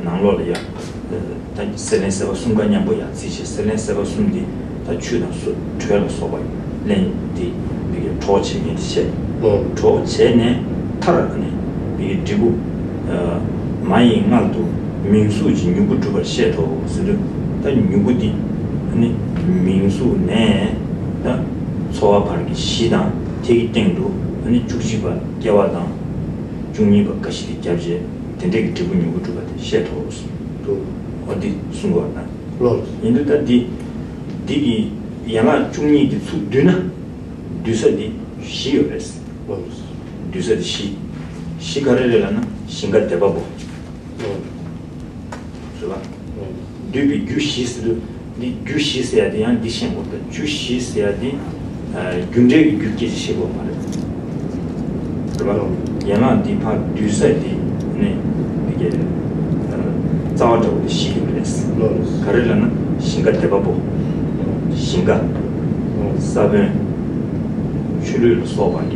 나로리아 다 셀렌세바 순간이야 뭐야 지시 셀렌세바 순디 다 추나서 트웰 소바 렌디 비게 토치미 디체 토체네 타라네 비게 디부 마이 말도 민수지 누구도 셰토 스르 다 누구디 아니 민수네 다 소화하기 시당 되기 땡도 아니 죽지바 개와당 중립과 가시리 잡지 된대기 기분이 우주가 셰토 또 어디 순거나 인도다 디기 야마 중립이 수드나 두서디 시요레스 두서디 시가레라나 신가 대바보 그렇죠 두비 규시스도 니 규시스야 돼야 디신 것도 규시스야 돼 군대기 규기시고 말이야 그럼 야마 디파 두서디 네 이게 자와도 시요레스 가레라나 신가 대바보 신가 사ben 줄을 써봐기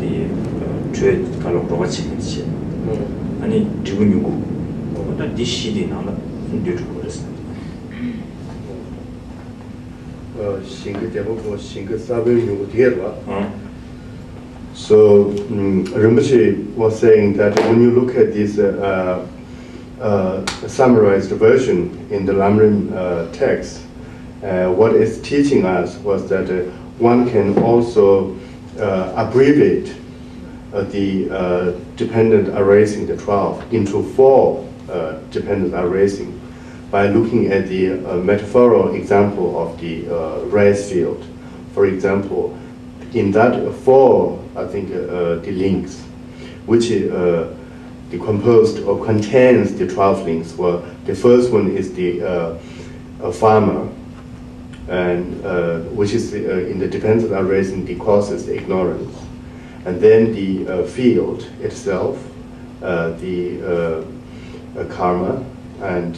이 죄 갈로 같이 있지 아니 지금 요거 어떤 디시디 나나 인도를 그랬어 신가 대바보 신가 사ben 요거 되어봐 So Rinpoche was saying that when you look at this summarized version in the Lamrim text, what it's teaching us was that one can also abbreviate the dependent erasing, the 12, into 4 dependent erasing by looking at the metaphorical example of the rice field. For example, in that 4, I think, the links, which decomposed or contains the 12 links, well, the first one is the farmer, and which is in the dependent erasing the causes the ignorance, and then the field itself, the karma, and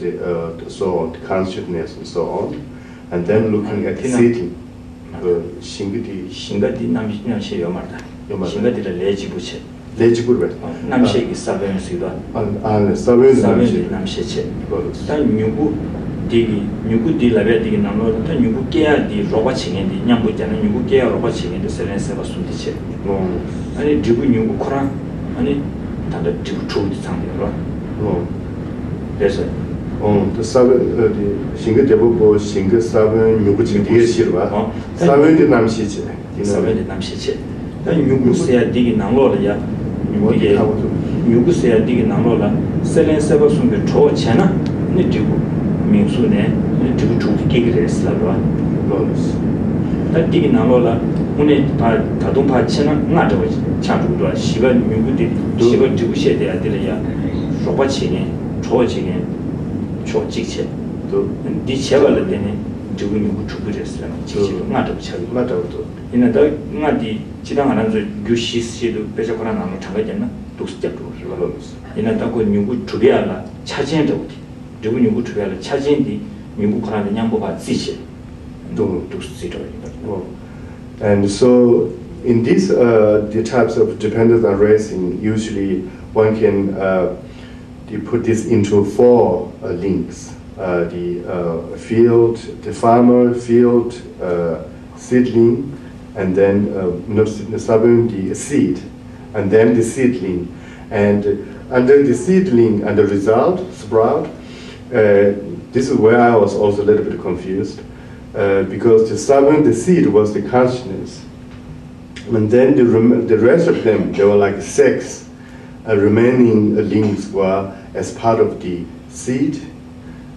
so on, the consciousness, and so on, and then looking at the city. 신가디 남이냐 시요 말다. 신가디를 내지 부채. legible. 남시 사변 수도 안 사변 남시체. 단 뉴구 디라베디 나노 단 뉴구 깨야 디 로바 칭인디 냠부잖아 뉴구 깨야 로바 칭인디 셀렌스가 순디체. 아니 디부 뉴구 코란 아니 다들 디부 초디 상대로. 그래서 또 사변 싱거 대부분 싱거 사변 뉴구 칭디에 싫어. 사변이 남시체. 사변이 남시체. 단 뉴구세야 디기 나로야 뉴구게 뉴구세야 디기 나로라 셀렌스가 순디 초체나 니 디부 민수네 디부 초디 깨기레스라로 다 디기 나로라 오늘 다동 파치나 나저 차주도 시간 뉴구디 시간 디부시에 돼야 되려야 로바치네 초치네 초직체 또 디체발을 되네 디부 뉴구 주부레스라 직체 나저 차기 맞아도 이나다 나디 지당 안 하는 교시스도 배적하나 나는 장가잖아 독스적으로 이나다 그 뉴구 주비알라 차진도 누구 뉴구 주비알라 차진디 뉴구 코라는 양보가 지시 또 독스지로 and so in these the types of dependent racing usually one can put this into 4 links the field the farmer field seedling and then the seed, and then the seedling, and under the seedling and the result sprout. This is where I was also a little bit confused, because the seed was the consciousness, and then the rest of them, there were like 6 remaining links were as part of the seed,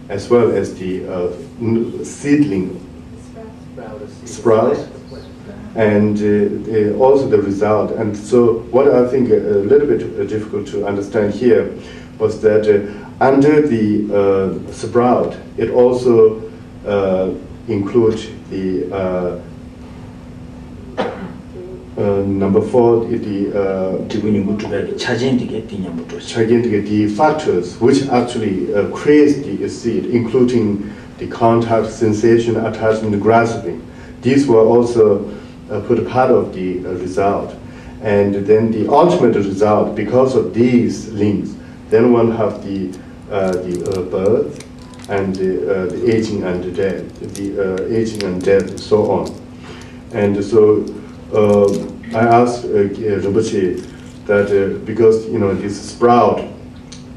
as well as the seedling sprout. And also the result. And so what I think a little bit difficult to understand here was that under the sprout, it also includes the number 4, the factors which actually create the seed, including the contact, sensation, attachment, grasping. These were also put part of the result, and then the ultimate result, because of these links, then one have the birth and the aging and the death, aging and death, and so on. And so I asked Rinpoche that because this sprout,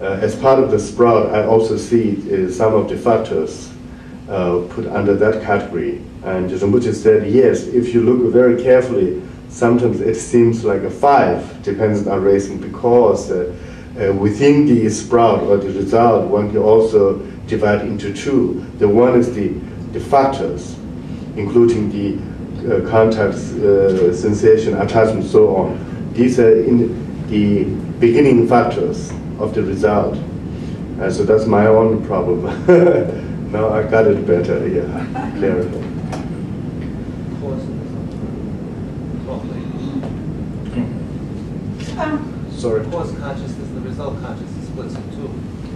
as part of the sprout, I also see some of the factors put under that category. And Rinpoche said, yes, if you look very carefully, sometimes it seems like a 5 depends on racing, because within the sprout or the result, one can also divide into 2. The one is the factors, including the contact, sensation, attachment, so on. These are in the beginning factors of the result. And so that's my own problem. Now I got it better, yeah, clearer. Sorry. Cause consciousness, the result consciousness splits in 2.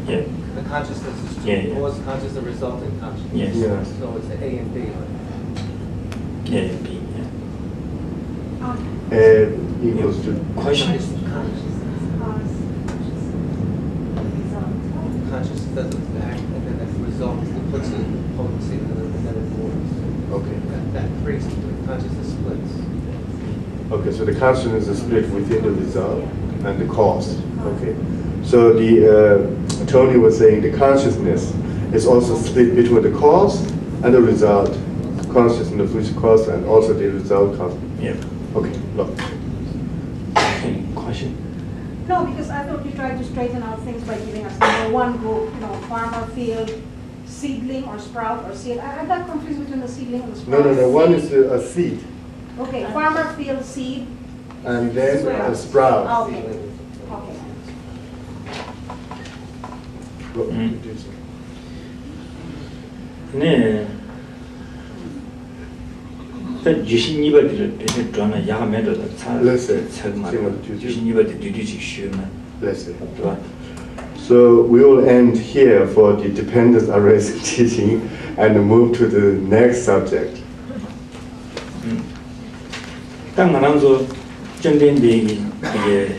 Yeah. The consciousness is 2. Yeah. Cause consciousness, result in consciousness. Yes. Yeah. So it's A and B. A and B. Equals to Question? Consciousness doesn't act, and then the result puts it in potency, and then it works. okay. That creates the consciousness splits. Okay, so the consciousness is split within the result and the cause. Okay, so the Tony was saying the consciousness is also split between the cause and the result. Consciousness, which cause, and also the result cause. Yeah. Okay, look. Any question? No, because I thought you tried to straighten out things by giving us one group, farmer, field, seedling, or sprout, or seed. I got confused between the seedling and the sprout. No. One is a seed. Okay, farmer, field, seed. And then a sprout. Okay. Okay. Look, 네. 주신이버들 되게 좋아하는 야매도 Let's say. 주신이버들 뒤뒤씩 쉬우면 Let's say. So we will end here for the dependent arrest teaching and move to the next subject. 딱 말하면서 정된데 이게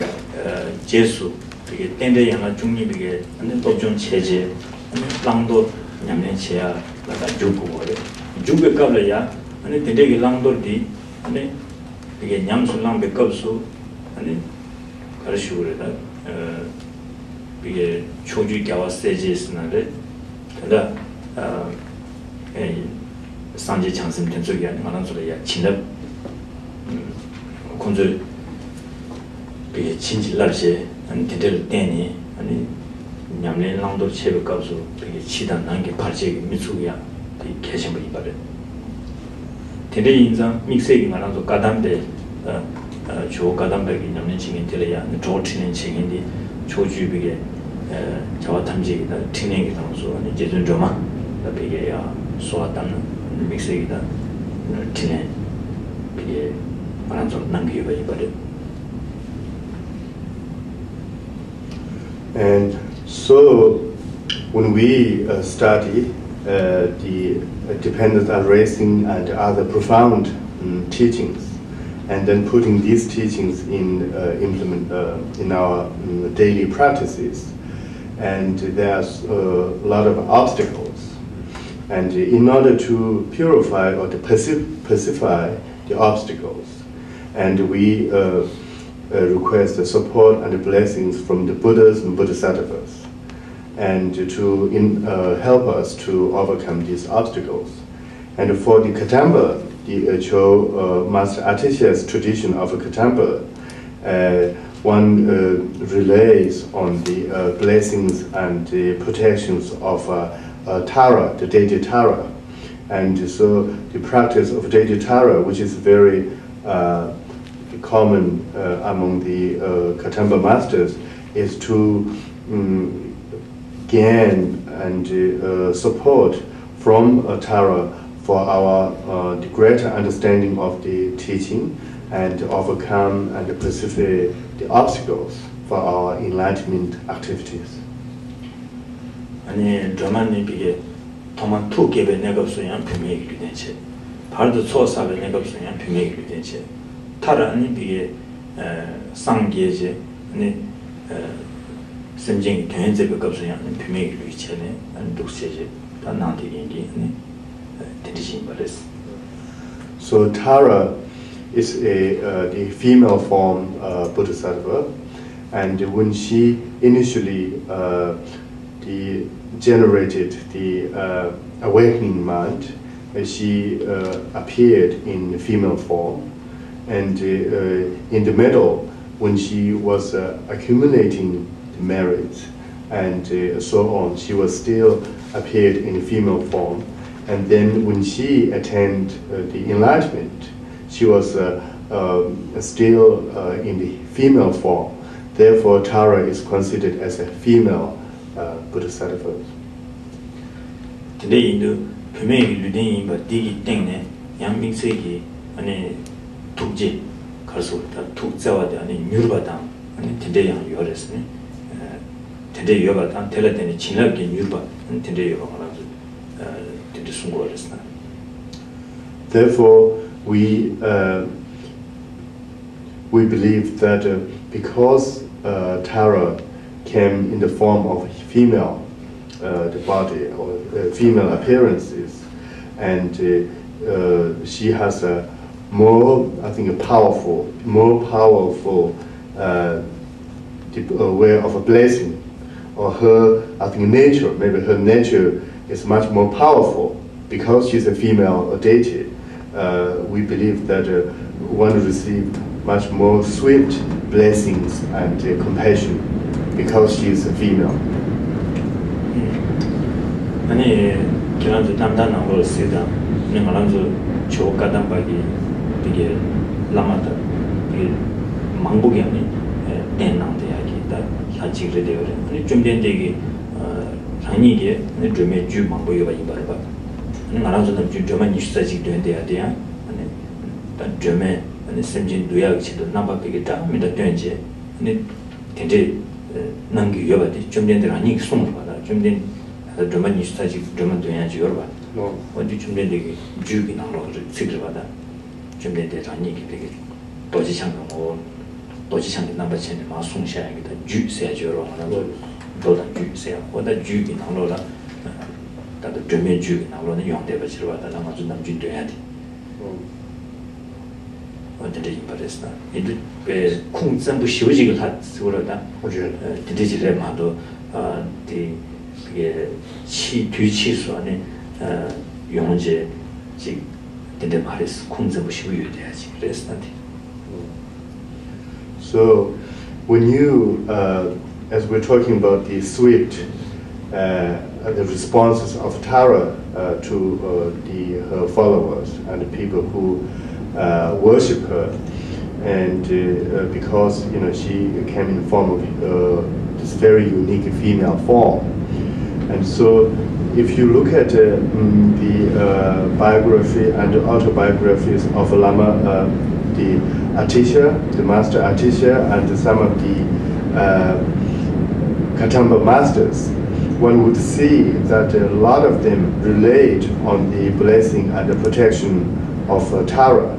제수 이게 땡대 양아 중립 이게 안에 도전 체제 랑도 냠내 체야 나가 주고 거래 주게 qab라야 아니 땡대기 랑도디 아니 이게 냠술랑 백업수 아니 가르치고 그래다 이게 초주 겨와 세지스나데 근데 상제 창심 된적이 아니면 소리야 진짜 군주 이게 진질날시 아니 대대를 떼니 아니 냠내 랑도 체를 값수 이게 치단 난게 발제기 미숙이야 이 개심을 이발에 대대 인상 믹스에게 말아서 가담대 조 가담백이 냠내 지긴 들어야 조치는 책인데 조주비게 저와 탐지기다 tin행이 당소 아니 제준조마 비게야 소화다는 믹스이다 tin행 비게 말아서 남기가 이발에. And so, when we study the dependent unracing and other profound teachings, and then putting these teachings in in our daily practices, and there's a lot of obstacles, and in order to purify or to pacify the obstacles, and we request the support and the blessings from the Buddhas and Bodhisattvas, and to help us to overcome these obstacles. And for the Katamba, the Cho Master Atisha's tradition of Katamba, one relays on the blessings and the protections of Tara, the deity Tara. And so the practice of deity Tara, which is very common among the Katamba masters, is to gain and support from Tara for our the greater understanding of the teaching and to overcome and pacify the obstacles for our enlightenment activities. 아니 저만이 비게 도만 투게베 내갑소양 비메기리 된체 발도 초사베 내갑소양 비메기리 된체 타라니 비게 상계제 아니 선쟁이 된제베 갑소양 비메기리 있체네 아니 독세제 다 나한테인기 아니 대리신 말했어. So Tara is the female form Bodhisattva, and when she initially generated the awakening mind, she appeared in female form, and in the middle, when she was accumulating the merits and so on, she was still appeared in female form, and then when she attained the enlightenment, she was still in the female form. Therefore, Tara is considered as a female Bodhisattva. Today, in the female ludin, but digi thing, young big seki, and tukji, Karsulta, Tukzawada, and Nurbadam, and today on yours, today you have a teleton, Chinaki, Nurba, and today you have the Sungores. Therefore, we believe that because Tara came in the form of female, the body or female appearances, and she has a more, I think, more powerful way of a blessing, or her, I think, nature. Maybe her nature is much more powerful because she's a female deity. We believe that one received much more swift blessings and compassion because she is a female. 아니 기란도 남단한 걸 쓰다 내가 남도 조가단 바기 되게 라마다 이게 망복이 아니 된난데 야기다 사직을 되어요. 아니 좀 된데기 장이게 좀에 주 망복이 봐 이발 봐. 아니 나라도 좀 좀만 이슈사직 된대야 돼야. 아니 단 좀에 아니 심진 누야기도 남바비게다 미다 된지 아니 된데 남기 여바디 좀 된데 아니 숨을 받아 좀 좀만 이슈사직 좀만 돼야지 여봐. 어디 좀 된데 주기 나로 sikir bada chumde de rani ki pege doji chang mo 도지창기 넘버 첸이 마 송샤야기다 주 세저로 하나로 도다 주 세야 보다 주기 나로라 다들 전면 주기 나로는 용대 버치러 왔다 아마 좀 남준도 해야 돼. 어떻게 이발했나? 이제 그 콩전부 시우지를 다 쓰고라다. 디디지레 마도 그게 뒤치수 안에 용제 지 근데 말했어. 콩전부 시우유 돼야지. 그랬는데. So when you as we're talking about the swift the responses of Tara to her followers and the people who worship her, and because she came in the form of this very unique female form, and so if you look at the biography and the autobiographies of Lama, the Atisha, the master Atisha, and some of the Katamba masters, one would see that a lot of them relate on the blessing and the protection of Tara.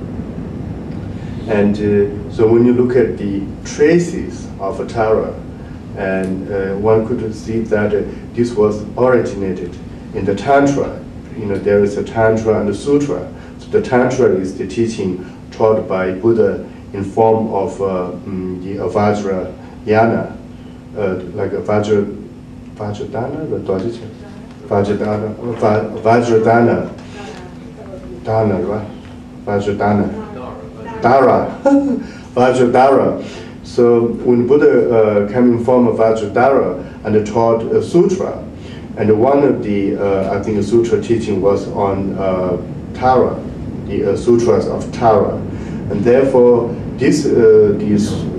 And so when you look at the traces of Tara, and one could see that this was originated in the Tantra. There is a Tantra and a Sutra. So the Tantra is the teaching taught by Buddha in form of the Vajrayana, like a Vajradhana, right? Vajradhana. Dara, Vajradhara. So when Buddha came in form of Vajradhara and taught a sutra, and one of the I think the sutra teaching was on Tara, the sutras of Tara, and therefore this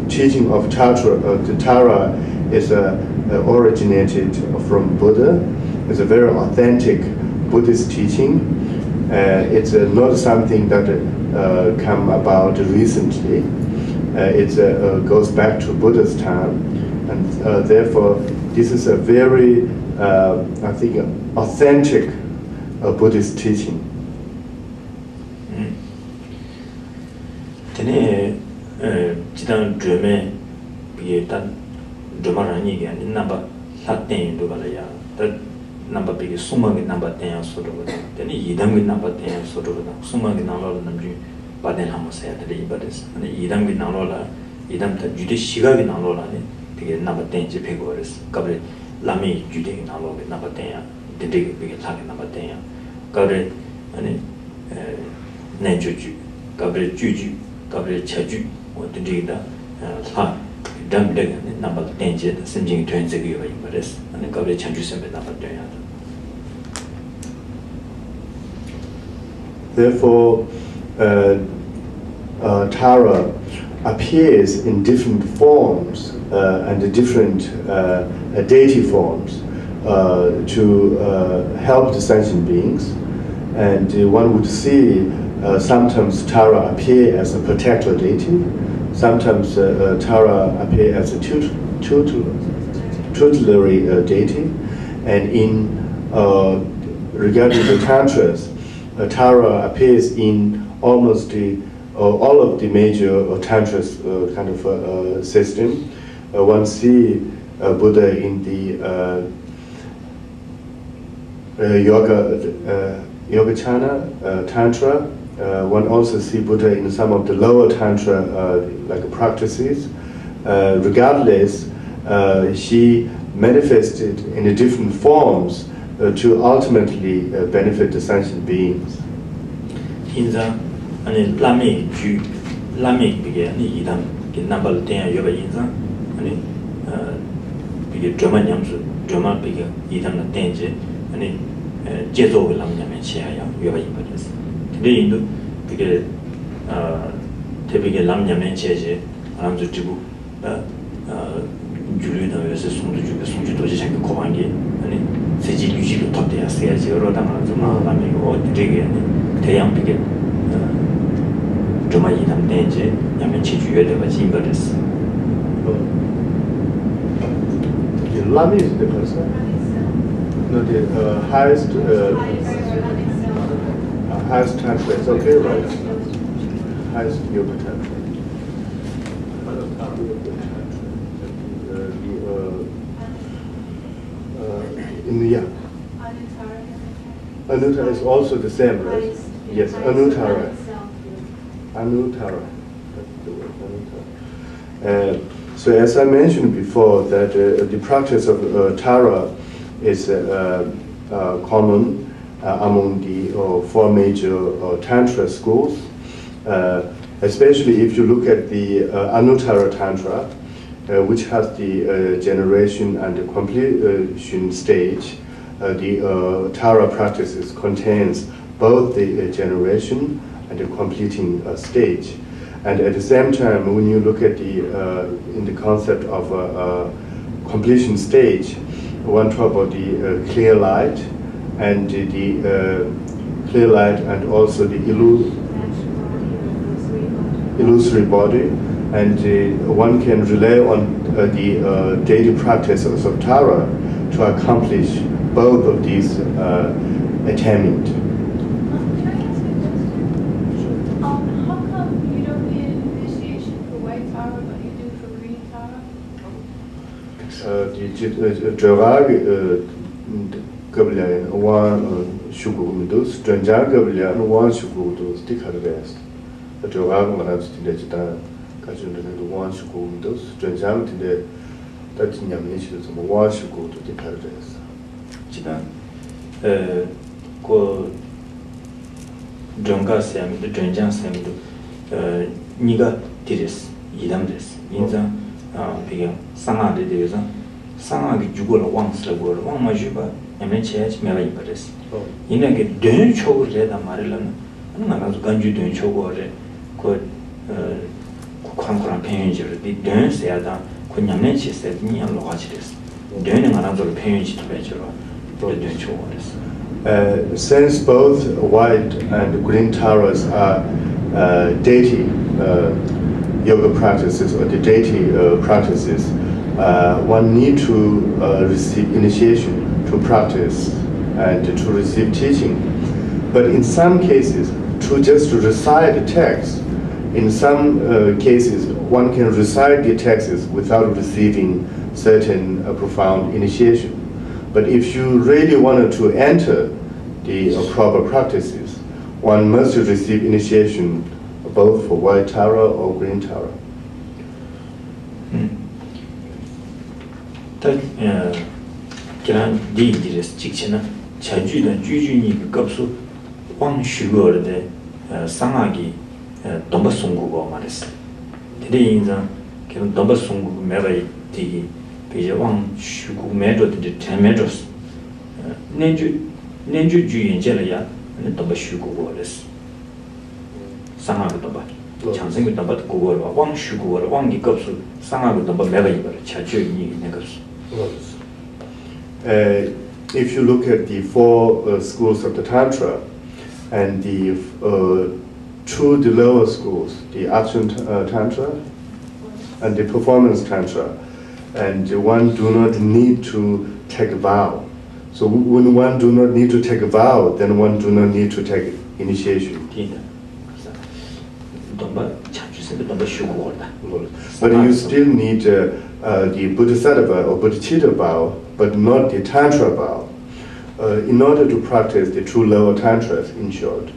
teaching of the Tara is originated from Buddha. It's a very authentic Buddhist teaching. It's not something that come about recently. It goes back to Buddha's time, and therefore this is a very, I think, authentic Buddhist teaching. Tene 지단 드메 비에 단 드마라니 이게 남바 사땡 도가라야 다 남바 비게 수막의 남바 땡야 소도거든. tene 이담의 남바 땡야 소도거든. 수막의 남바로 남주 바덴 한번 써야 돼 이바데스. 아니 이담의 남로라 이담다 주대 시각의 남로라네. 되게 남바 땡지 배고 그랬어. 가브레 라미 주대 남로의 남바 땡야 되게 비게 사게 남바 땡야. 가브레 아니 내주주 가브레 주주 가브레 차주 어디다 사 담대가 남바 땡지 심징 트랜스기 요바 이바데스. 아니 가브레 차주 셈베 남바 땡야. Therefore, Tara appears in different forms and different deity forms to help the sentient beings. And one would see sometimes Tara appear as a protector deity, sometimes Tara appear as a tutelary deity, and in regarding the Tantras, Tara appears in almost all of the major Tantras kind of system. One see Buddha in the Yogacara Tantra. One also see Buddha in some of the lower Tantra like practices. Regardless, she manifested in different forms to ultimately benefit the sentient beings. 인자 아니 라미 주 라미 비게 아니 이담 기 남발 때야 여바 인자 아니 비게 드마 냠수 드마 비게 이담나 땡제 아니 제조를 남냐면 시야야 여바 인바데스. 근데 인도 비게 대비게 남냐면 제제 아람주 지부 줄이다에서 송도 주게 송주 도지 생각 고반기 아니 세지 유지로 탑돼야 세야지 여러 당하면서 마음이 어디게 대양 비게 좀 많이 남대지 야면 제주에 되어지 인거렸어. The Lama is the person. No, the highest tantra is okay, right? Highest yoga tantra. Anuttara is also the same, right? Yes, Anuttara. Anuttara. That's the word, Anuttara. So as I mentioned before, that the practice of Tara is common among the four major Tantra schools, especially if you look at the Anuttara Tantra, which has the generation and the completion stage. The Tara practices contains both the generation and the completing stage. And at the same time, when you look at the in the concept of completion stage, one talk about the clear light and the clear light and also the illusory body, and one can rely on the daily practice of Tara to accomplish both of these attainment. Can I ask you this? How come you don't get an initiation for white Tara, but you do for green Tara? The Jawag Gabriel one Shugumus, Dranjar Gabriel one Shugumus, the Carvest. The Jawag Manabs to the Kajun one Shugumus, Dranjar to the Dutch Yamish, one Shugu to the Carvest. 지단 그 정가 쌤도 전장 쌤도 니가 디레스 이담데스 인자 비경 상하데 되어서 상하게 죽을 왕스라고 왕마주바 냐면 제야지 매가 이거레스 이나게 된 초를 해다 말을라는 나가서 간주 된 초고래 그 광고랑 편연지를 된 세야다 그 냐면 시스템이 알로가지레스 되는 하나도 편연지도 배주로 since both white and green taras are deity yoga practices or the deity practices, one need to receive initiation to practice and to receive teaching. But in some cases, to just recite the text, in some cases, one can recite the texts without receiving certain profound initiation. But if you really wanted to enter the proper practices, one must receive initiation both for white Tara or green Tara. 그런 디디레스 직치나 자주는 주주니 급수 왕슈거데 상하기 넘버 송구고 말했어. 근데 인자 그런 넘버 송구 매가 되기 비제 왕슈구 매도데 테메도스 nenju 주인제라야 넘버 슈구고 그랬어. 상하기 넘버 장생기 넘버 고거로 왕슈구고 왕기 급수 상하기 넘버 매가 이거를 자주니 내급수. If you look at the four schools of the Tantra and the the lower schools, the Action Tantra and the Performance Tantra, and one do not need to take a vow. So when one do not need to take a vow, then one do not need to take initiation. But you still need the Bodhisattva or Bodhicitta vow, but not the Tantra vow. In order to practice the true lower Tantras, in short,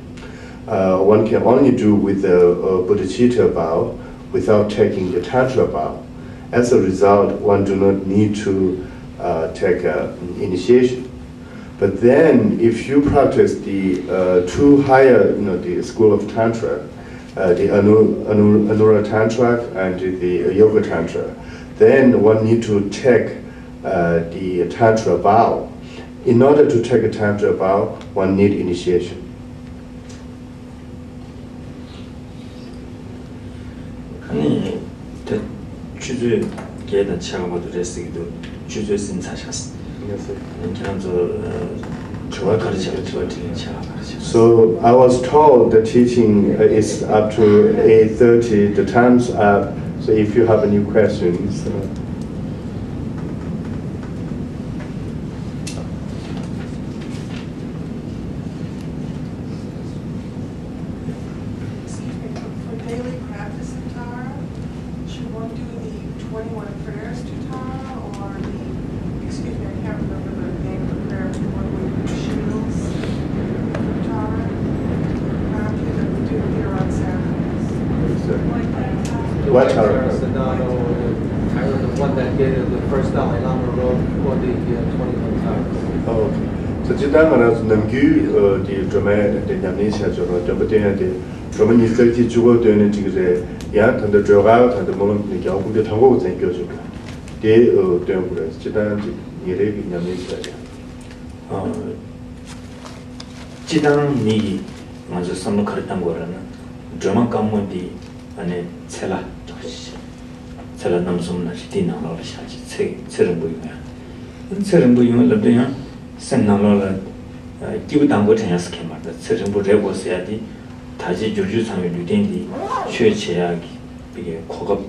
one can only do with the Bodhicitta vow without taking the Tantra vow. As a result, one do not need to take initiation. But then, if you practice the two higher, the school of Tantra, the Anura Tantra and the Yoga Tantra, then one need to take the Tantra vow. In order to take a Tantra vow, one need initiation. 아니, 주주 계단 체험하고 레스기도 주주 신사셨어. So I was told the teaching is up to 8:30. The time's up. So if you have any questions. For daily practice in Tara, should one do the 21 prayers to Tara, or the, excuse me, I can't remember the name of the prayer, the one with the shields for Tara? You do it here on Saturdays. White Tara. The one that gave the first Dalai Lama wrote for the 21 Taras. Oh, okay. So 지단가라서 남규 디 드라마에 냠니샤저로 점버데한테 드라마니 스터디 주고 되는 지그제 야 단도 저가 단도 뭐는 경고도 당고 생겨주고 데 때문에 지단 예레기 냠니샤야 지단이 먼저 선물 가르친 거라는 드라마 감문디 안에 셀라 저시 셀라 남숨나 시티나로 샤지 세르 보이면 세르 보이면 그냥 생나로라 기부당고 전혀 스케마다 세르부 레고스야디 다시 주주 상위 유된디 최체야기 이게 고급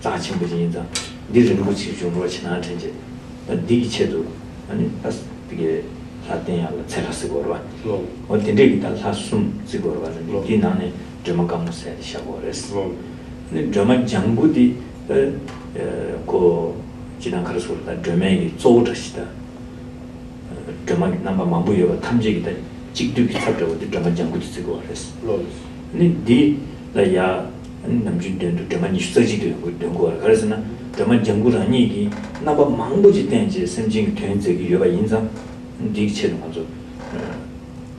자칭 부진이다 니르는 거치 좀으로 지나 전제 디체도 아니 이게 라텐야가 셀라스 거로 어딘데 다 사숨 지거로 가는 디나네 좀 감무세 샤고레스 근데 좀 장부디 그 지난 가르소다 드메이 조르시다 드마 남바 마부여가 탐지기다 직득이 잡자고 드마 장부디 쓰고 그랬어 근데 디라야 남준된도 드마니 쓰지도 되고 그래서나 드마 장구라니 이게 남바 망부지 된지 심징 된적이 여가 인상 디체는 먼저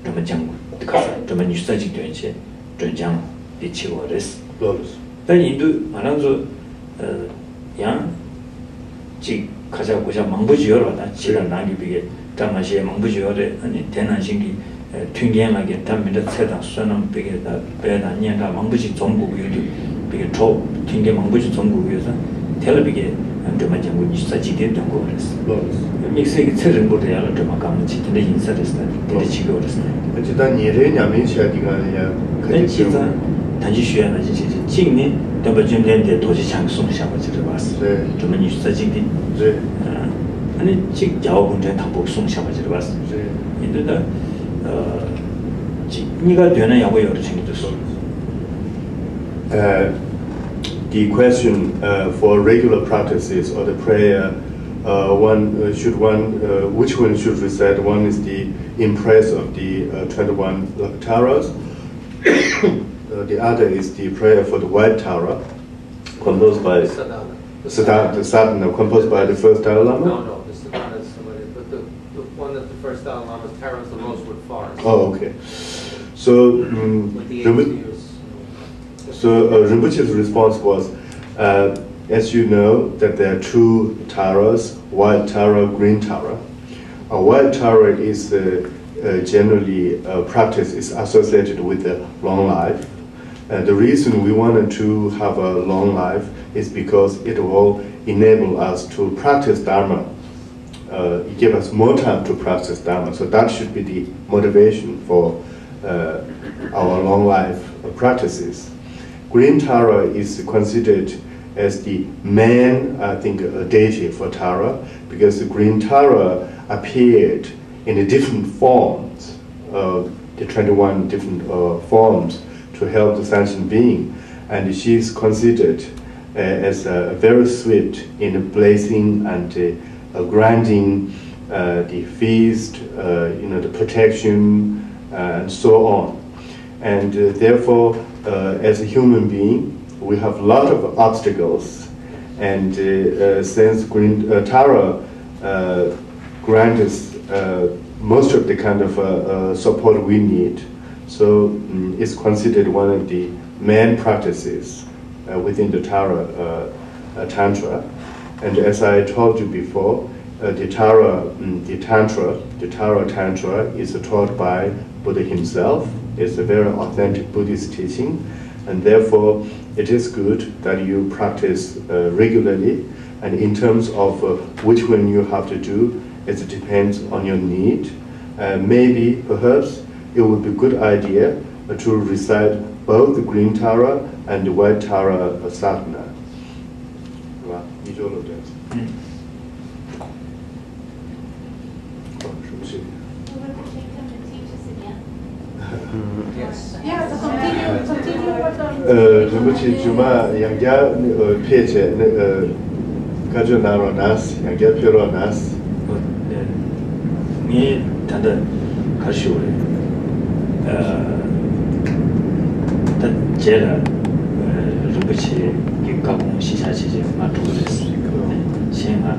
드마 장구 가서 드마니 쓰지 된지 전장 디치고 그랬어但印度马上说양 지 가자 고자 망부지여로다 지를 나기 비게 담마시에 망부지여래 아니 대난신기 튕겨나게 담면에 세다 수는 비게다 배나니가 망부지 정국이도 비게 초 튕겨 망부지 정국이어서 텔레비게 좀 장고 있어지게 된 거 그랬어. 믹스에 처럼 보려야 좀 감지 근데 인사했어. 근데 지금 그랬어. 어쨌든 예레 냠니샤디가 야 같이 단지 쉬어야 하지 진리 더버 좀된데 도시 장송 샤바지를 봤어. 좀 있어지게. 네. 아니 직 자원군대 당복 송샤바지를 봤어. 네. 인도다 네가 되는 야고 여러 생겼어. The question for regular practices or the prayer, which one should recite? One is the impress of the 21 Taras. The other is the prayer for the white Tara, composed by Sadhana, composed by the first Dalai Lama. No, the Sadhana is somebody, but the one that the first Dalai Lama's Tara is the rosewood forest. Oh, okay. So, Rinpoche's response was, as you know, that there are two Taras, white Tara, green Tara. A white Tara is generally practice is associated with a long life. The reason we wanted to have a long life is because it will enable us to practice Dharma. It gives us more time to practice Dharma. So that should be the motivation for our long life practices. Green Tara is considered as the main, I think, deity for Tara, because the green Tara appeared in different forms, the 21 different forms to help the sentient being, and she is considered as very swift in blessing and granting the feast, the protection, and so on. And therefore, as a human being, we have a lot of obstacles, and since green Tara grants us most of the kind of support we need, so it's considered one of the main practices within the Tara Tantra. And as I told you before, the Tara Tantra is taught by Buddha himself. It's a very authentic Buddhist teaching, and therefore it is good that you practice regularly. And in terms of which one you have to do, it depends on your need. Maybe, perhaps, it would be a good idea to recite both the green Tara and the white Tara sadhana. Yes. Yeah, it's a continue with the... Rinpoche Juma Yangya Peche, Kajo Naro Nas, Yangya Piro Nas. 니 단다 가시오래 다 제라 rinpoche 기 가공 시사시제 맞추고랬어 시행아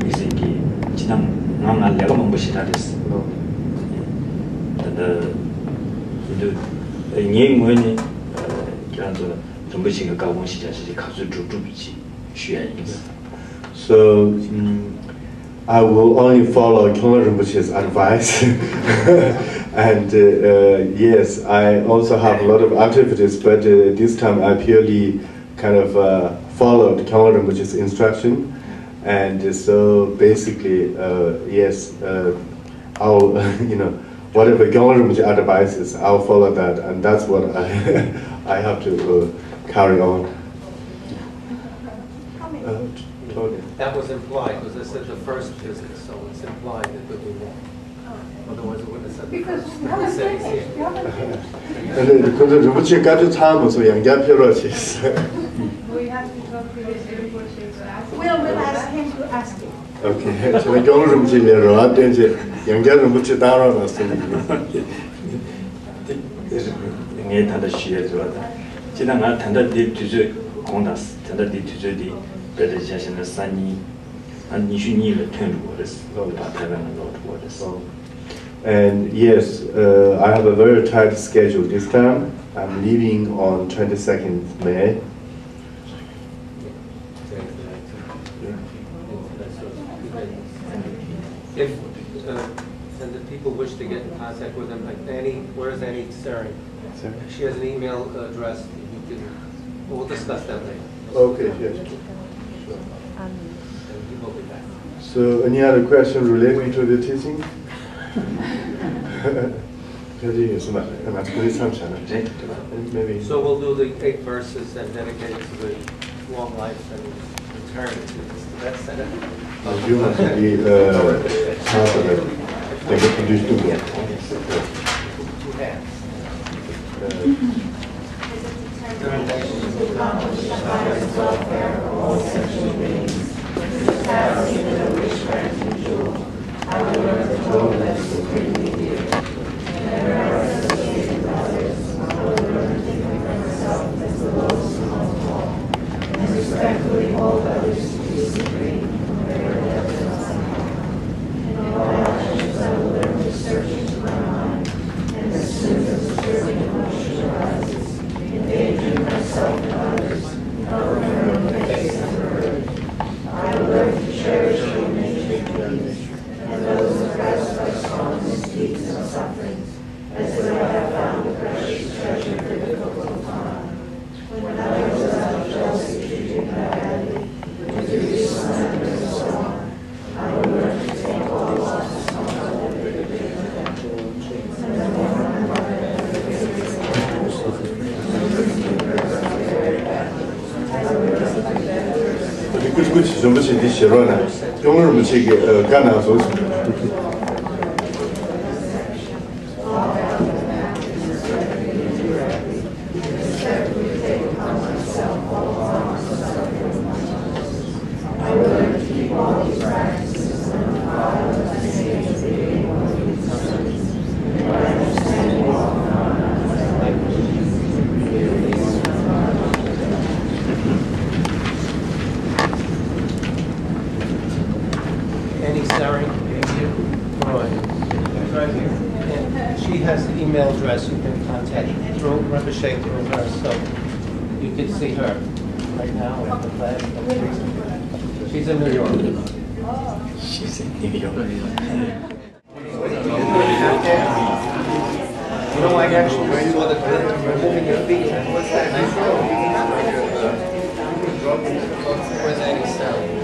이새끼 지난 나나 내가 뭔 것이 다랬어 단다 근데 니 뭐니 그런도 rinpoche 가공 시사시제 가수 쭉쭉이지 쉬야 있어 So I will only follow Kyongla Rinpoche's advice. And yes, I also have a lot of activities, but this time I purely kind of followed Kyongla Rinpoche's instruction. And so basically, yes, I'll, whatever Kyongla Rinpoche advises, I'll follow that. And that's what I have to carry on. That was implied, because I said the first visit, so it's implied that there'll be more. Otherwise, it wouldn't have said the Because first. we It haven't said he's finished, we here. haven't finished. 근데 rinpoche 까지 참으면서 양자 필요하지. We have to go through this Rinpoche's ask. We'll ask him to ask you. 오케이. 저는 경을 rinpoche 왔대 이제 양자 rinpoche 따라왔어요. 네 단다 쉬에 들어왔다. 지난 날 단다 뒤 뒤져 공다스. 단다 뒤 뒤져디 배드 자신의 산이 한 22를 퇴는 거랬어. 다 대변한 거 거랬어. And yes, I have a very tight schedule this time. I'm leaving on 22nd May. If and the people wish to get in contact with him, like Annie, where's Annie Sering? She has an email address. You can. We'll discuss that later. Okay, yes. And he will be back. So, any other questions relating to the teaching? Maybe. So we'll do the 8 verses and dedicate it to the long life and return to the Tibet Center. You want to be part of it. They get to do it. Two hands. 그치 rinpoche di shirona. Kyongla rinpoche ki gana so. Annie Sering, right here. And she has the email address you can contact through Rinpoche through her, so you can see her right now at the flag. She's in New York. She's in New York. You know, I actually saw the removing your feet. What's that? Where's Annie Sering?